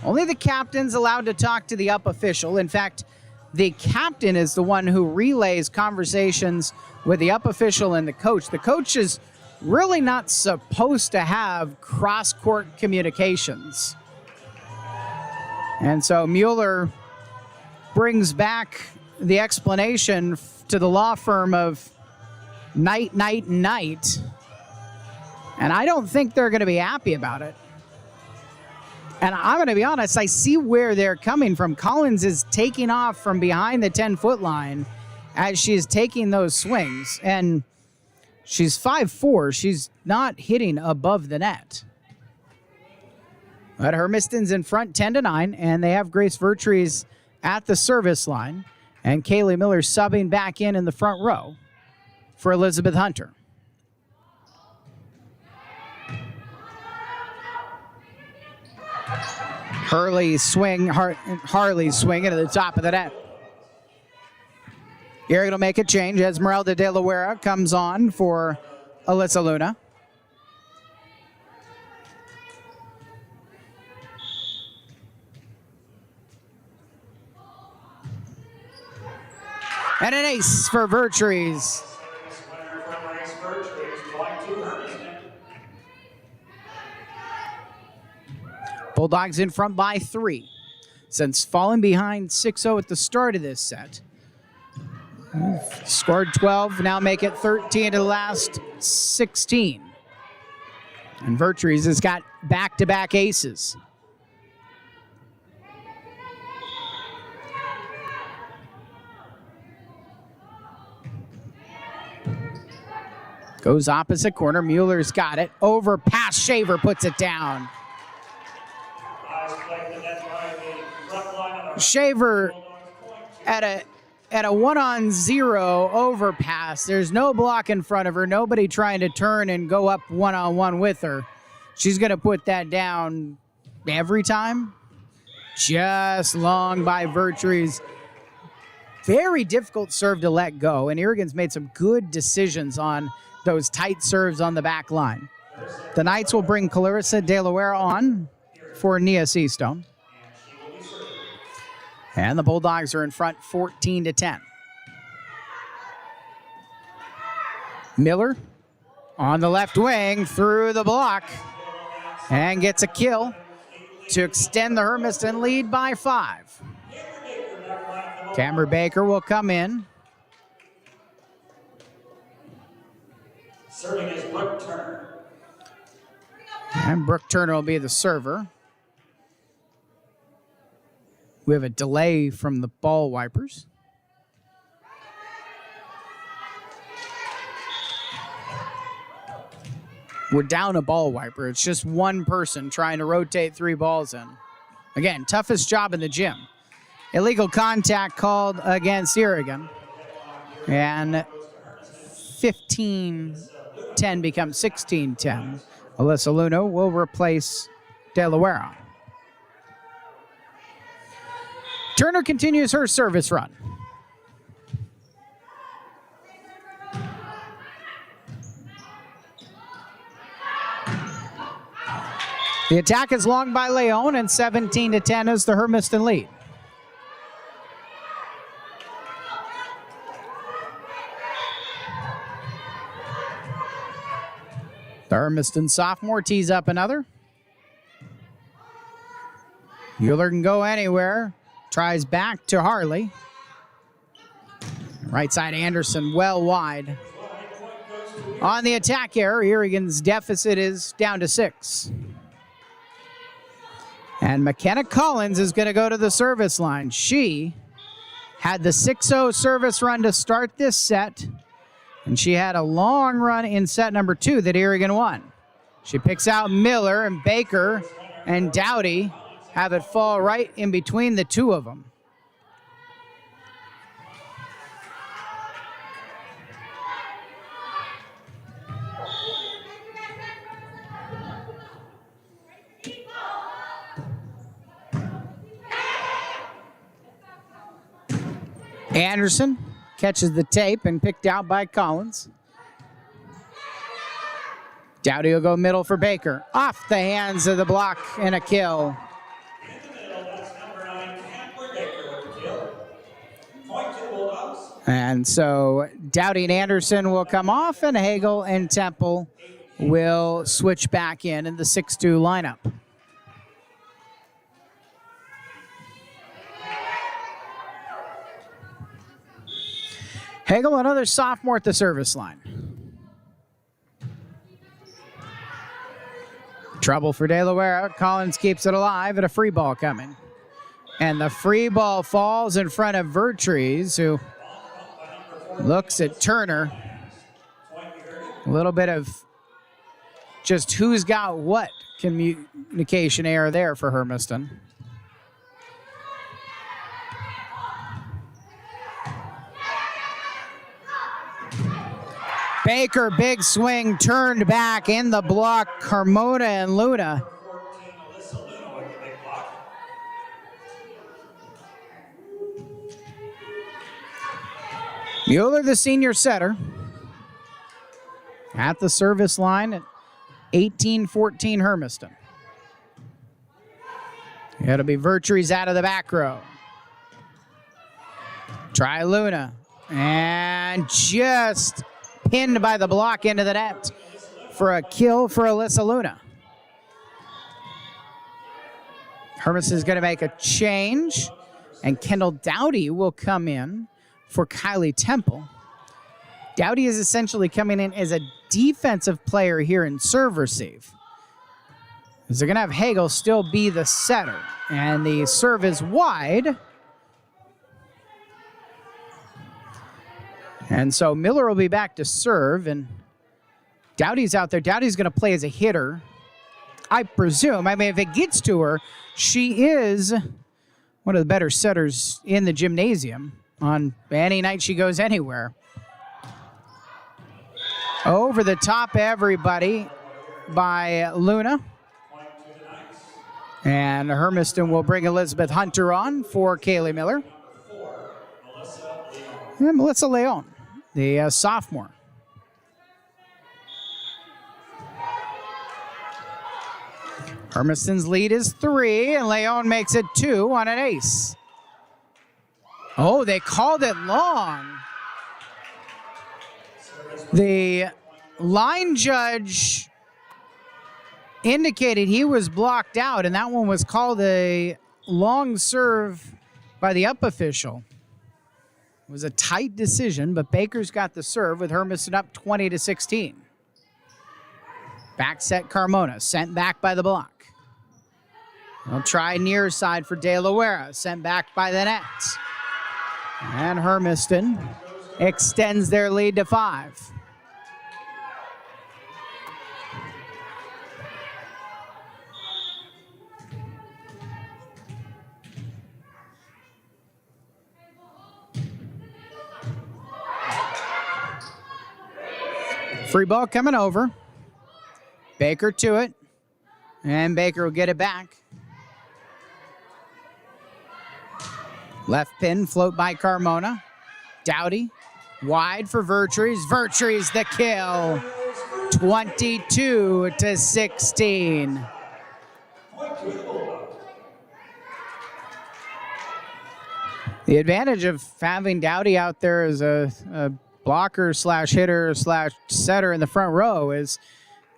Only the captain's allowed to talk to the up official. In fact, the captain is the one who relays conversations with the up official and the coach. The coach is really not supposed to have cross-court communications. And so Mueller brings back the explanation to the law firm of Knight. And I don't think they're going to be happy about it. And I'm going to be honest, I see where they're coming from. Collins is taking off from behind the 10-foot line as she's taking those swings. And she's 5'4". She's not hitting above the net. But Hermiston's in front 10-9, and they have Grace Vertrees at the service line. And Kaylee Miller subbing back in the front row for Elizabeth Hunter. Harley's swing into the top of the net. Irrigon will make a change. Esmeralda De La Guerra comes on for Alyssa Luna. And an ace for Vertrees. Bulldogs in front by 3. Since falling behind 6-0 at the start of this set. Scored 12, now make it 13 to the last 16. And Vertrees has got back-to-back aces. Goes opposite corner. Mueller's got it. Over past Shaver puts it down. Shaver at a 1-on-0 overpass. There's no block in front of her. Nobody trying to turn and go up 1-on-1 with her. She's going to put that down every time. Just long by Vertrees. Very difficult serve to let go. And Irrigon's made some good decisions on those tight serves on the back line. The Knights will bring Clarissa De La Guerra on for Nia Seastone. And the Bulldogs are in front 14-10. Miller on the left wing through the block and gets a kill to extend the Hermiston lead by 5. Cameron Baker will come in. Serving is Brooke Turner. And Brooke Turner will be the server. We have a delay from the ball wipers. We're down a ball wiper. It's just one person trying to rotate 3 balls in. Again, toughest job in the gym. Illegal contact called against Irrigon. And 15-10 becomes 16-10. Alyssa Luna will replace De La Guerra. Turner continues her service run. The attack is long by Leon, and 17-10 is the Hermiston lead. The Hermiston sophomore tees up another. Mueller can go anywhere. Tries back to Harley. Right side Anderson well wide. On the attack error, Irrigon's deficit is down to 6. And McKenna Collins is going to go to the service line. She had the 6-0 service run to start this set, and she had a long run in set number 2 that Irrigon won. She picks out Miller, and Baker and Dowdy have it fall right in between the two of them. Anderson catches the tape and picked out by Collins. Dowdy will go middle for Baker. Off the hands of the block and a kill. In the middle, that's number 9, Cameron Baker with the kill. Point to the Bulldogs. And so Dowdy and Anderson will come off, and Hagel and Temple will switch back in the 6-2 lineup. Hagel, another sophomore at the service line. Trouble for De La Guerra. Collins keeps it alive, and a free ball coming. And the free ball falls in front of Vertrees, who looks at Turner. A little bit of just who's got what communication error there for Hermiston. Baker, big swing, turned back in the block. Carmona and Luna. 14, Alyssa Luna with the big block. Mueller, the senior setter, at the service line at 18-14 Hermiston. It'll be Vertrees out of the back row. Try Luna. And just pinned by the block into the net for a kill for Alyssa Luna. Hermiston is going to make a change, and Kendall Dowdy will come in for Kylie Temple. Dowdy is essentially coming in as a defensive player here in serve receive. As they're going to have Hagel still be the setter, and the serve is wide. And so Miller will be back to serve, and Dowdy's out there. Dowdy's going to play as a hitter, I presume. I mean, if it gets to her, she is one of the better setters in the gymnasium on any night she goes anywhere. Over the top, everybody, by Luna. And Hermiston will bring Elizabeth Hunter on for Kaylee Miller. And Melissa Leon, the sophomore. Hermiston's lead is 3, and Leon makes it 2 on an ace. Oh, they called it long. The line judge indicated he was blocked out, and that one was called a long serve by the up official. It was a tight decision, but Baker's got the serve with Hermiston up 20-16. Back set Carmona, sent back by the block. They'll try near side for De La Guerra, sent back by the net. And Hermiston extends their lead to 5. Free ball coming over. Baker to it. And Baker will get it back. Left pin, float by Carmona. Dowdy, wide for Vertrees. Vertrees the kill. 22-16. The advantage of having Dowdy out there as a blocker slash hitter slash setter in the front row is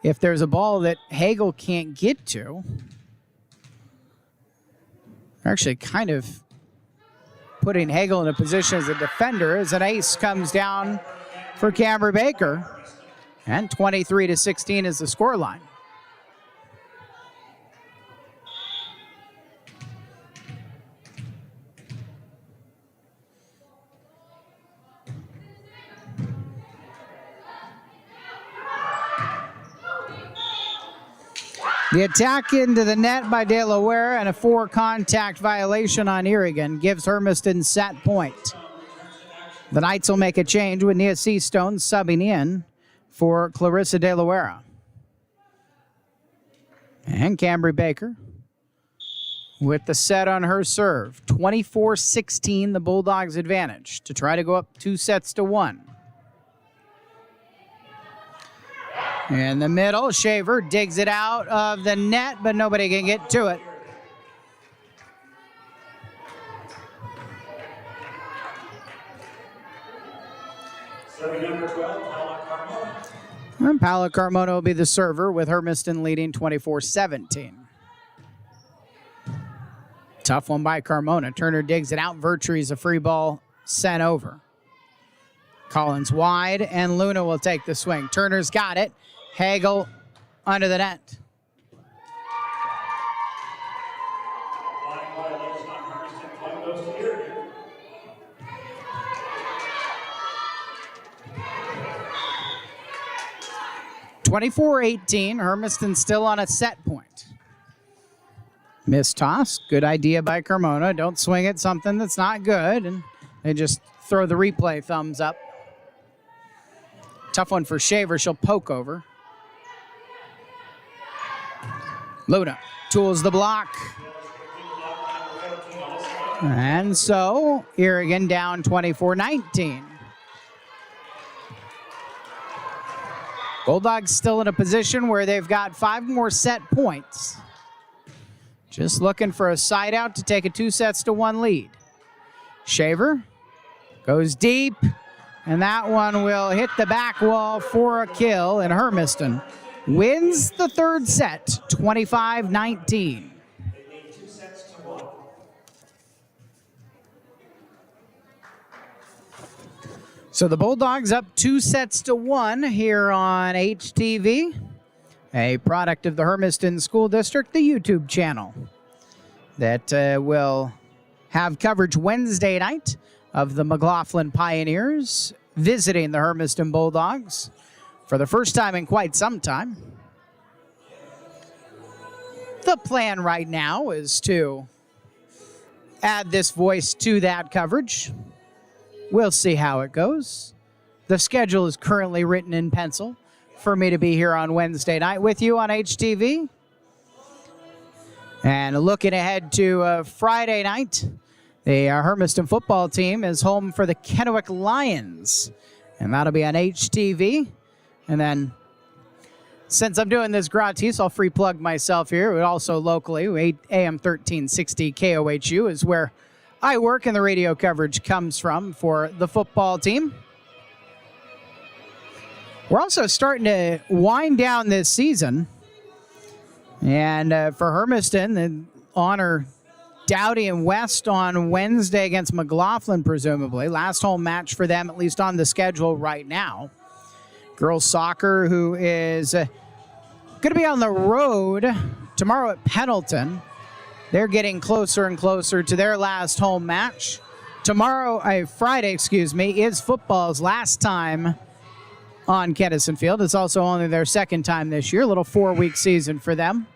if there's a ball that Hagel can't get to, they're actually kind of putting Hagel in a position as a defender as an ace comes down for Camber Baker. And 23-16 is the scoreline. The attack into the net by De La Guerra and a 4-contact violation on Irrigon gives Hermiston set point. The Knights will make a change with Nia Seastone subbing in for Clarissa De La Guerra. And Cambry Baker with the set on her serve. 24-16, the Bulldogs advantage to try to go up 2-1. In the middle, Shaver digs it out of the net, but nobody can get to it. Serving number 12, Paula Carmona. And Paula Carmona will be the server with Hermiston leading 24-17. Tough one by Carmona. Turner digs it out. Vertrees a free ball sent over. Collins wide, and Luna will take the swing. Turner's got it. Hagel under the net. Line violation on Hermiston. Point goes to Irrigon. Hermiston still on a set point. Missed toss. Good idea by Carmona. Don't swing at something that's not good. And they just throw the replay thumbs up. Tough one for Shaver. She'll poke over. Luna tools the block. And so, Irrigon down 24-19. Bulldogs still in a position where they've got 5 more set points. Just looking for a side out to take a 2-1 lead. Shaver goes deep, and that one will hit the back wall for a kill, and Hermiston wins the third set, 25-19. They need 2-1. So the Bulldogs up 2-1 here on HTV, a product of the Hermiston School District, the YouTube channel that will have coverage Wednesday night of the McLaughlin Pioneers visiting the Hermiston Bulldogs for the first time in quite some time. The plan right now is to add this voice to that coverage. We'll see how it goes. The schedule is currently written in pencil for me to be here on Wednesday night with you on HTV. And looking ahead to Friday night, the Hermiston football team is home for the Kennewick Lions, and that'll be on HTV. And then Since I'm doing this gratis, I'll free plug myself here. But also locally, AM 1360 KOHU is where I work, and the radio coverage comes from for the football team. We're also starting to wind down this season. And for Hermiston, they honor Dowdy and West on Wednesday against McLaughlin, presumably. Last home match for them, at least on the schedule right now. Girls soccer, who is going to be on the road tomorrow at Pendleton. They're getting closer and closer to their last home match. Friday, is football's last time on Kennison Field. It's also only their second time this year. A little 4-week season for them.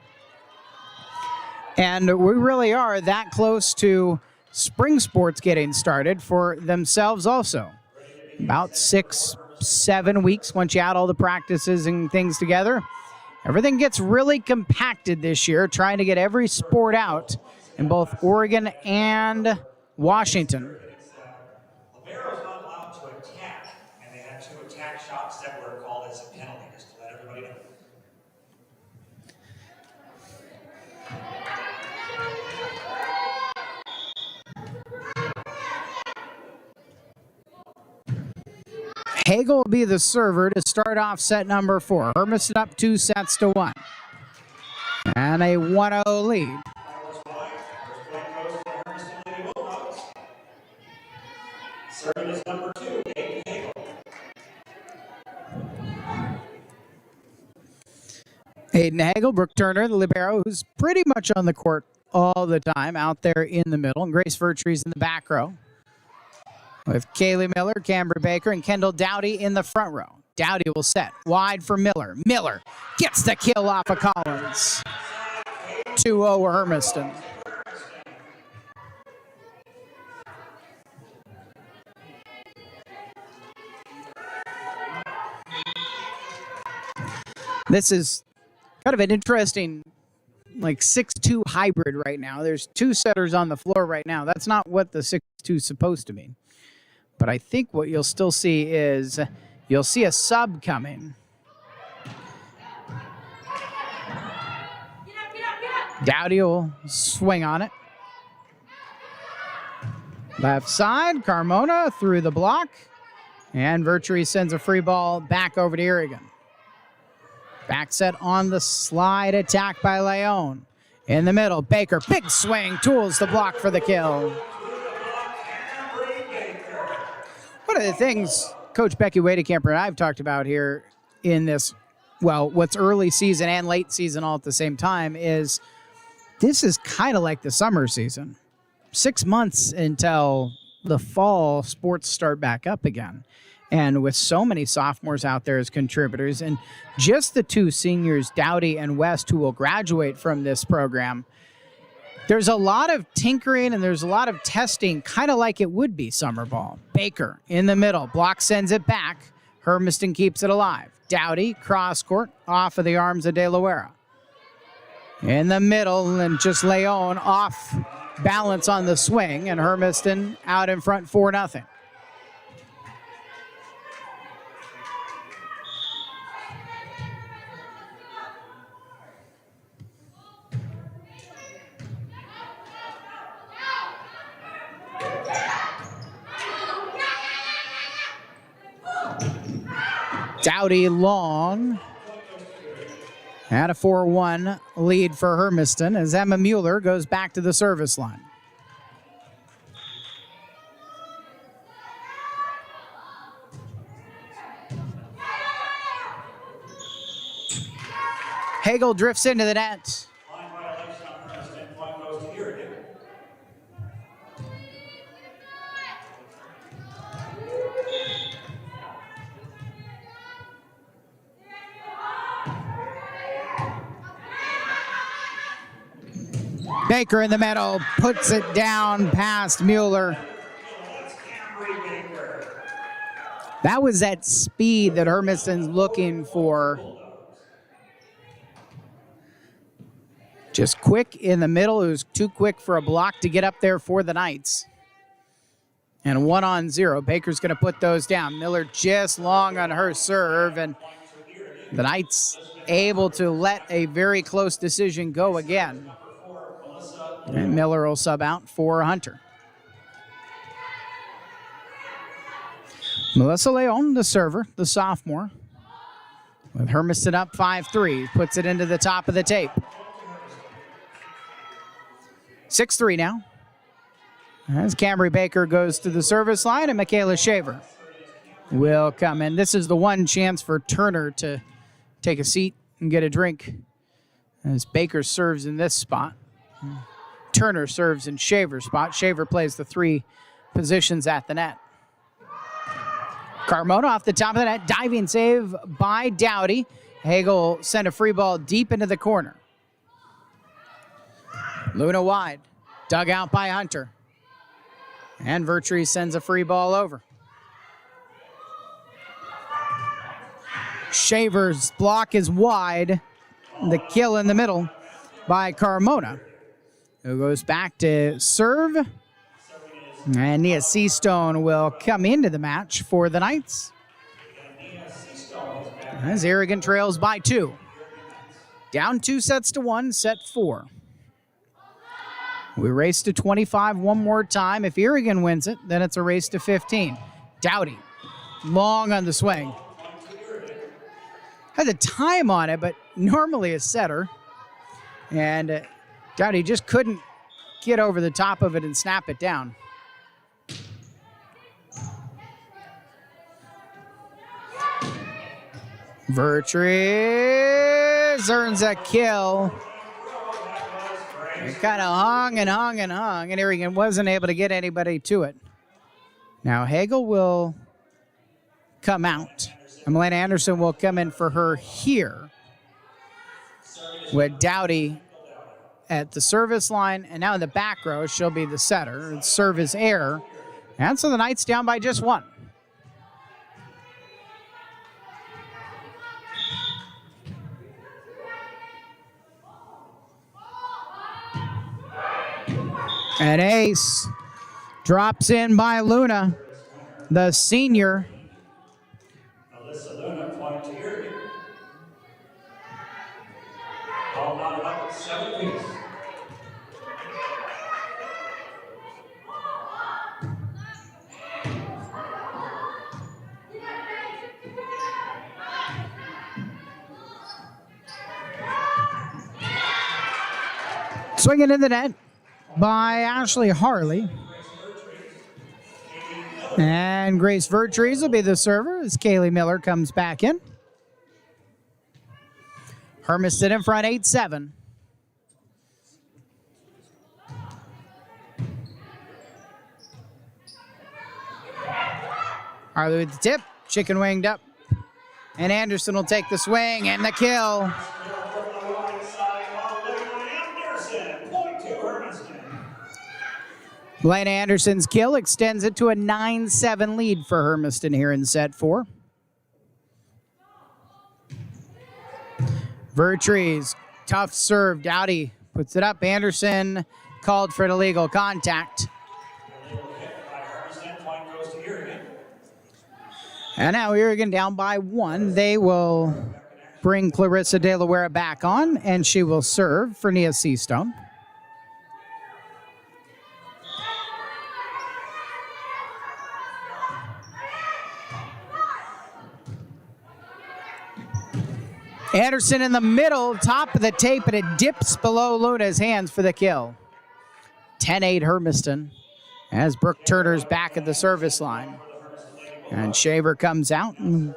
And we really are that close to spring sports getting started for themselves also. About 6-7 weeks once you add all the practices and things together. Everything gets really compacted this year, trying to get every sport out in both Oregon and Washington. Libero's not allowed to attack, and they had 2 attack shots that were called as a penalty, just to let everybody know. Hagel will be the server to start off set number 4. Hermiston up 2-1. And a 1-0 lead. Serving is number 2, Aiden Hagel. Aiden Hagel, Brooke Turner, the libero, who's pretty much on the court all the time, out there in the middle. And Grace Vertrees in the back row, with Kaylee Miller, Canberra Baker, and Kendall Dowdy in the front row. Dowdy will set wide for Miller. Miller gets the kill off of Collins. 2-0 Hermiston. This is kind of an interesting 6-2 hybrid right now. There's 2 setters on the floor right now. That's not what the 6-2 is supposed to mean. But I think what you'll still see is you'll see a sub coming. Dowdy will swing on it. Left side, Carmona through the block. And Vertrees sends a free ball back over to Irrigon. Back set on the slide attack by Leone. In the middle, Baker, big swing, tools the block for the kill. One of the things Coach Becky Wadecamper and I have talked about here in this, what's early season and late season all at the same time, is this is kind of like the summer season. 6 months until the fall sports start back up again. And with so many sophomores out there as contributors, and just the 2 seniors, Dowdy and West, who will graduate from this program, there's a lot of tinkering and there's a lot of testing, kind of like it would be summer ball. Baker in the middle, block sends it back. Hermiston keeps it alive. Dowdy, cross court, off of the arms of De La Guerra. In the middle, and just Leone off balance on the swing, and Hermiston out in front 4-0. Dowdy long. And a 4-1 lead for Hermiston as Emma Mueller goes back to the service line. Hagel drifts into the net. Baker in the middle, puts it down past Mueller. That was that speed that Hermiston's looking for. Just quick in the middle. It was too quick for a block to get up there for the Knights. And 1-0. Baker's going to put those down. Miller just long on her serve, and The Knights able to let a very close decision go again. And Miller will sub out for Hunter. Melissa Leon, the server, the sophomore, with Hermiston up 5-3, puts it into the top of the tape. 6-3 now. As Camry Baker goes to the service line, and Michaela Shaver will come in. This is the one chance for Turner to take a seat and get a drink, as Baker serves in this spot. Turner serves in Shaver's spot. Shaver plays the 3 positions at the net. Carmona off the top of the net, diving save by Dowdy. Hagel sent a free ball deep into the corner. Luna wide, dug out by Hunter. And Vertree sends a free ball over. Shaver's block is wide. The kill in the middle by Carmona, who goes back to serve. And Nia Seastone will come into the match for the Knights, as Irrigon trails by 2. Down 2-1, set 4. We race to 25 one more time. If Irrigon wins it, then it's a race to 15. Dowdy, long on the swing. Has a time on it, but normally a setter. And Dowdy just couldn't get over the top of it and snap it down. Vertree earns a kill. It kind of hung, and Irrigon wasn't able to get anybody to it. Now Hagel will come out. And Melena Anderson will come in for her here, with Dowdy at the service line, and now in the back row, she'll be the setter. Serve is air. And so the Knights down by just 1. An ace drops in by Luna, the senior. Alyssa Luna, point to Irrigon. All mounted up at 7 apiece. Swinging in the net by Ashley Harley. And Grace Vertrees will be the server as Kaylee Miller comes back in. Hermiston in front 8-7. Harley with the tip, chicken winged up. And Anderson will take the swing and the kill. Melena Anderson's kill extends it to a 9-7 lead for Hermiston here in set 4. Vertrees, tough serve. Dowdy puts it up. Anderson called for an illegal contact. And now Irrigon down by 1. They will bring Clarissa De La Guerra back on, and she will serve for Nia Seastone. Anderson in the middle, top of the tape, and it dips below Luna's hands for the kill. 10-8 Hermiston, as Brooke Turner's back at the service line. And Shaver comes out, and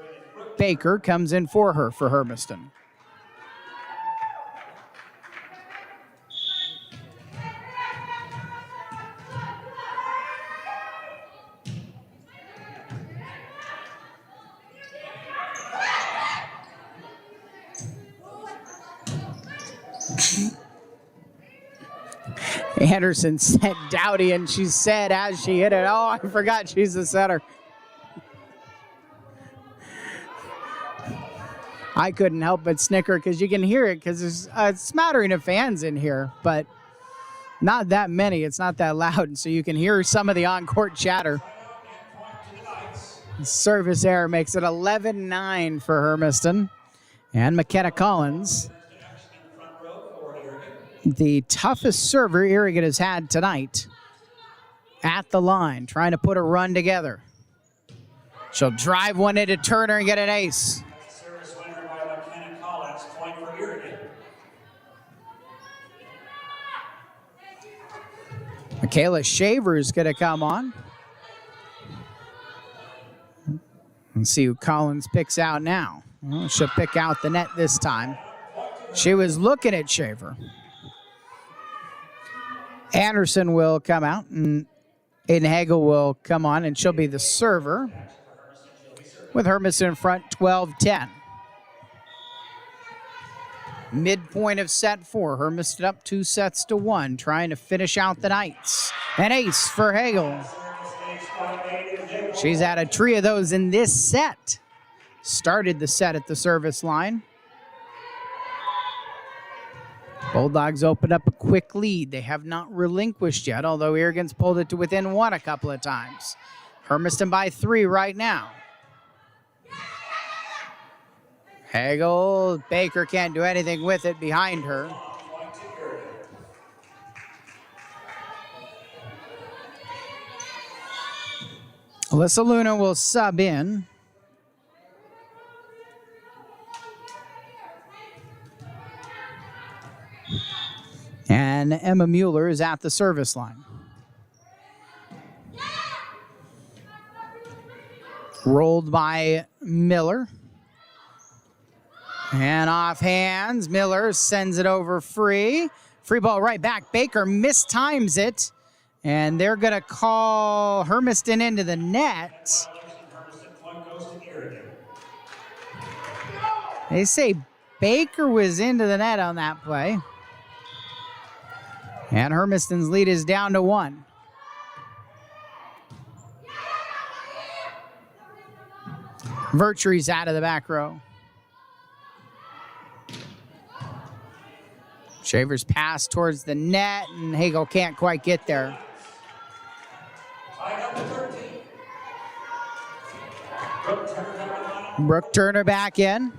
Baker comes in for her for Hermiston. Anderson set Dowdy, and she said as she hit it, oh, I forgot she's the setter. I couldn't help but snicker because you can hear it because there's a smattering of fans in here, but not that many. It's not that loud, so you can hear some of the on-court chatter. Service error makes it 11-9 for Hermiston. And McKenna Collins, the toughest server Irrigon has had tonight, at the line, trying to put a run together. She'll drive one into Turner and get an ace. Service winner by McKenna Collins, point for Irrigon. Michaela Shaver's going to come on. Let's see who Collins picks out now. Well, she'll pick out the net this time. She was looking at Shaver. Anderson will come out, and Aiden Hagel will come on, and she'll be the server, with Hermiston in front, 12-10. Midpoint of set 4. Hermiston up 2-1, trying to finish out the Knights. An ace for Hagel. She's had a tree of those in this set. Started the set at the service line. Bulldogs opened up a quick lead. They have not relinquished yet, although Irrigon's pulled it to within 1 a couple of times. Hermiston by 3 right now. Hagel, Baker can't do anything with it behind her. Alyssa Luna will sub in. And Emma Mueller is at the service line. Rolled by Miller. And off hands, Miller sends it over free. Free ball right back. Baker mistimes it. And they're going to call Hermiston into the net. They say Baker was into the net on that play. And Hermiston's lead is down to 1. Vertree's out of the back row. Shaver's pass towards the net, and Hagel can't quite get there. Brooke Turner back in.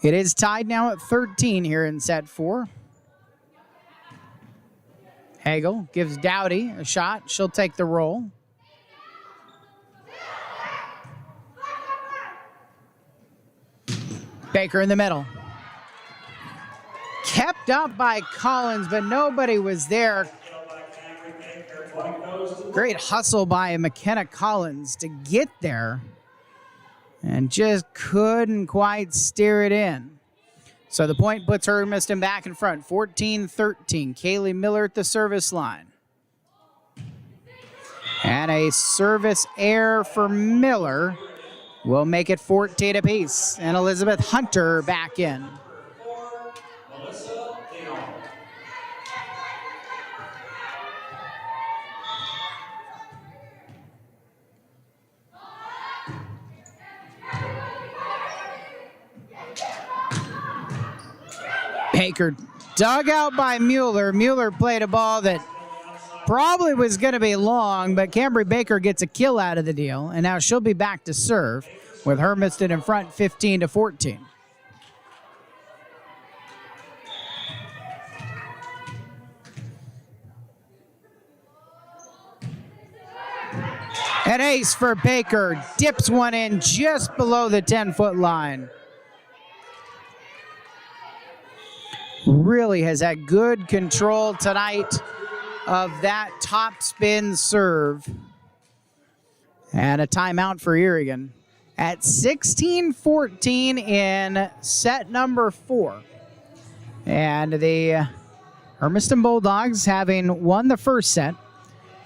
It is tied now at 13 here in set 4. Hagel gives Dowdy a shot. She'll take the roll. Baker in the middle. Kept up by Collins, but nobody was there. Great hustle by McKenna Collins to get there. And just couldn't quite steer it in. So the point puts Hermiston back in front, 14-13. Kaylee Miller at the service line. And a service error for Miller will make it 14 apiece. And Elizabeth Hunter back in. Baker dug out by Mueller. Mueller played a ball that probably was going to be long, but Cambry Baker gets a kill out of the deal, and now she'll be back to serve with Hermiston in front 15-14. An ace for Baker. Dips one in just below the 10-foot line. Really has had good control tonight of that top spin serve. And a timeout for Irrigon at 16-14 in set number 4. And the Hermiston Bulldogs, having won the first set,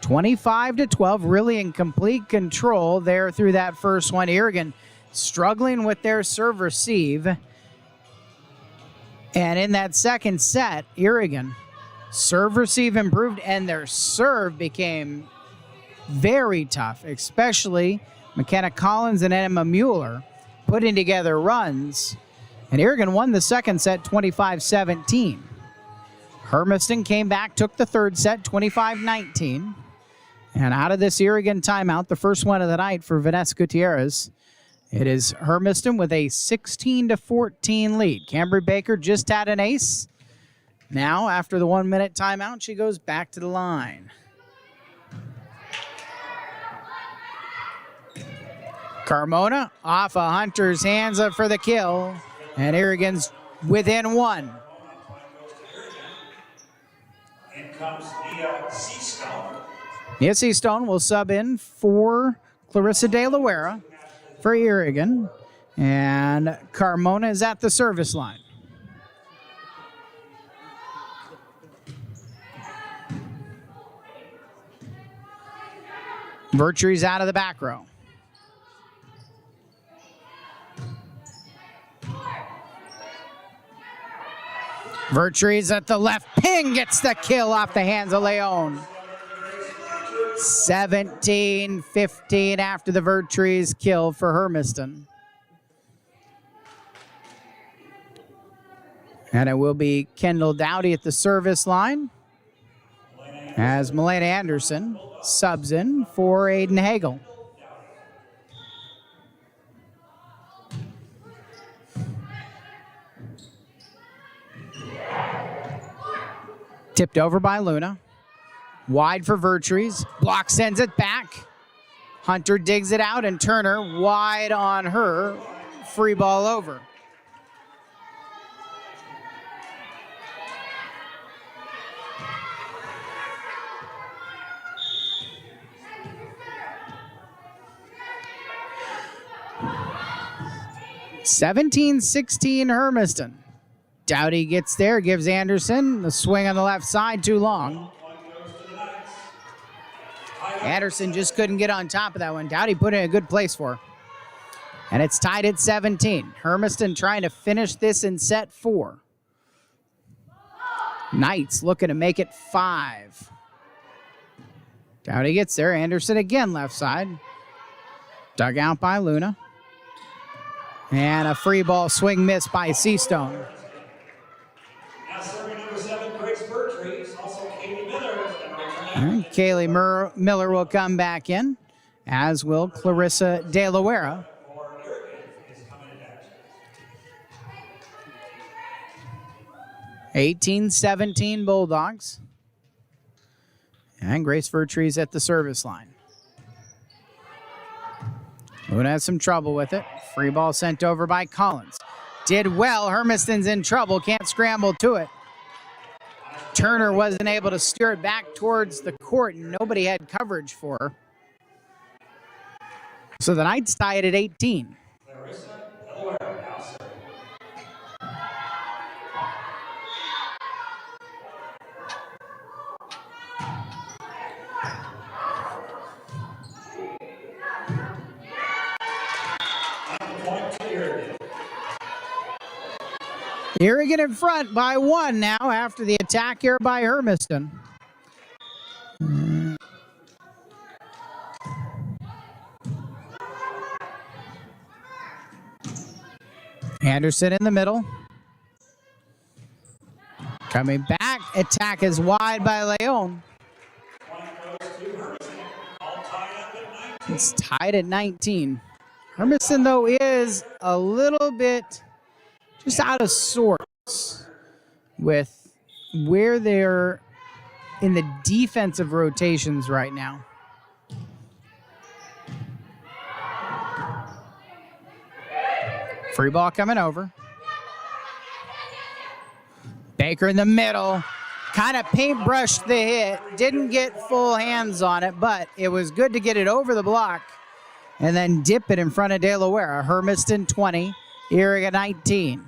25-12, really in complete control there through that first one. Irrigon struggling with their serve receive. And in that second set, Irrigon serve receive improved, and their serve became very tough, especially McKenna Collins and Emma Mueller putting together runs. And Irrigon won the second set 25-17. Hermiston came back, took the third set 25-19. And out of this Irrigon timeout, the first one of the night for Vanessa Gutierrez, it is Hermiston with a 16-14 lead. Cambry Baker just had an ace. Now, after the 1 minute timeout, she goes back to the line. Carmona off of Hunter's hands up for the kill. And Irrigon's within one. In comes Nia Seastone. Nia Seastone will sub in for Clarissa De La Guerra for Irrigon. And Carmona is at the service line. Virtue's out of the back row. Virtue's at the left pin, gets the kill off the hands of Leon. 17-15 after the Virtue's kill for Hermiston. And it will be Kendall Dowdy at the service line as Milena Anderson subs in for Aiden Hagel. Tipped over by Luna. Wide for Virtues. Block sends it back. Hunter digs it out, and Turner wide on her. Free ball over. (17-16) Hermiston. Dowdy gets there, gives Anderson the swing on the left side, too long. Anderson just couldn't get on top of that one. Dowdy put it in a good place for her. And it's tied at 17. Hermiston trying to finish this in set 4. Knights looking to make it 5. Dowdy gets there. Anderson again left side. Dug out by Luna. And a free ball swing miss by Seastone. Now serving number 7, Grace Bertree, also Katie Miller. And Kaylee Miller will come back in, as will Clarissa De La Guerra. 18-17 Bulldogs. And Grace Vertree's at the service line. Luna has some trouble with it. Free ball sent over by Collins. Did well. Hermiston's in trouble. Can't scramble to it. Turner wasn't able to steer it back towards the court, and nobody had coverage for her. So the Knights tie it at 18. Irrigon in front by 1 now after the attack here by Hermiston. Anderson in the middle. Coming back. Attack is wide by Leon. It's tied at 19. Hermiston, though, is a little bit just out of sorts with where they're in the defensive rotations right now. Free ball coming over. Baker in the middle. Kind of paintbrushed the hit. Didn't get full hands on it, but it was good to get it over the block and then dip it in front of De La Guerra. Hermiston 20, Irrigon 19.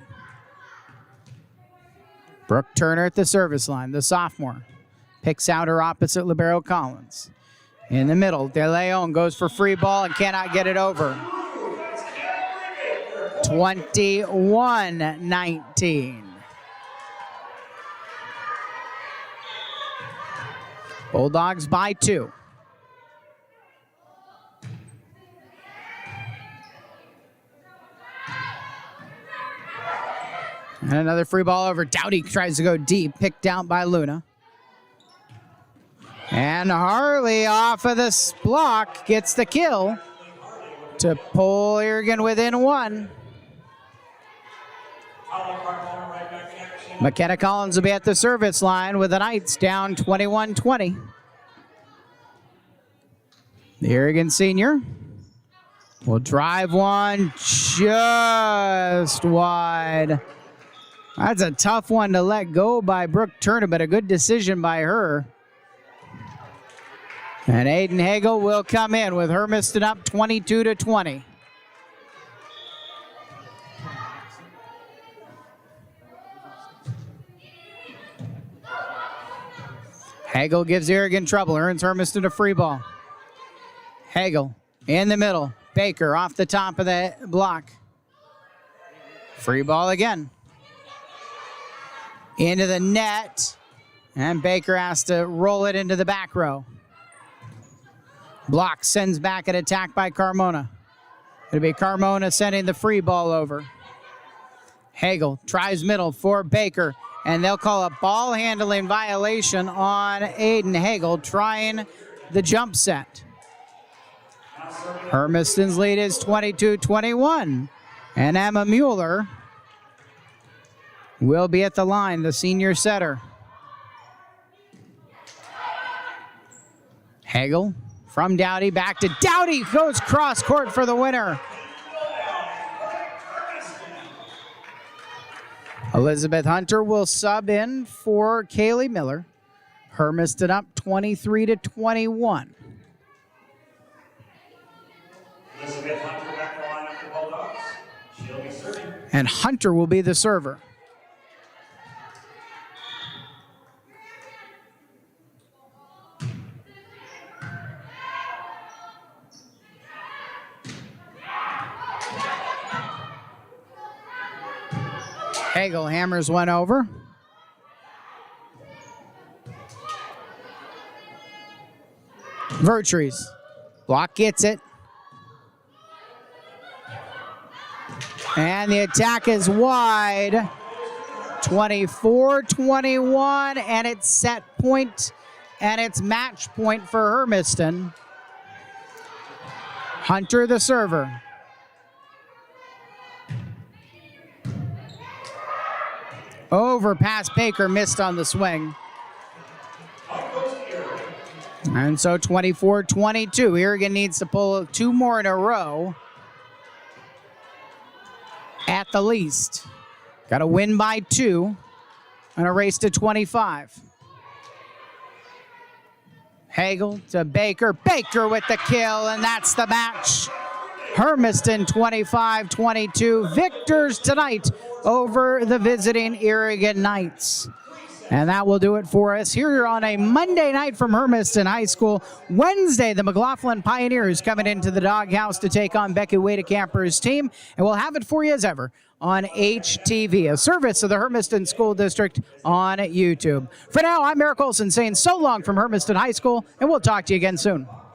Brooke Turner at the service line, the sophomore. Picks out her opposite libero Collins. In the middle, De Leon goes for free ball and cannot get it over. 21-19. Bulldogs by 2. And another free ball over. Dowdy tries to go deep, picked out by Luna. And Harley off of this block gets the kill to pull Irrigon within one. McKenna Collins will be at the service line with the Knights down 21-20. The Irrigon senior will drive one just wide. That's a tough one to let go by Brooke Turner, but a good decision by her. And Aiden Hagel will come in with Hermiston up 22-20. Hagel gives Irrigon trouble, earns Hermiston a free ball. Hagel in the middle. Baker off the top of the block. Free ball again. Into the net. And Baker has to roll it into the back row. Block sends back an attack by Carmona. It'll be Carmona sending the free ball over. Hagel tries middle for Baker. And they'll call a ball handling violation on Aiden Hagel trying the jump set. Hermiston's lead is 22-21. And Emma Mueller will be at the line, the senior setter. Hagel from Dowdy back to Dowdy, goes cross court for the winner. Elizabeth Hunter will sub in for Kaylee Miller. Hermiston up 23-21. Elizabeth Hunter back to the line after Bulldogs. She'll be serving. And Hunter will be the server. Hagel hammers one over. Vertrees. Block gets it. And the attack is wide. 24-21, and it's set point, and it's match point for Hermiston. Hunter the server. Over past Baker, missed on the swing. And so 24-22. Irrigon needs to pull two more in a row. At the least. Got to win by 2 and a race to 25. Hagel to Baker. Baker with the kill, and that's the match. Hermiston 25-22. Victors tonight over the visiting Irrigon Knights. And that will do it for us here on a Monday night from Hermiston High School. Wednesday, the McLaughlin Pioneers coming into the doghouse to take on Becky Wadecamper's team. And we'll have it for you as ever on HTV, a service of the Hermiston School District on YouTube. For now, I'm Eric Olson saying so long from Hermiston High School, and we'll talk to you again soon.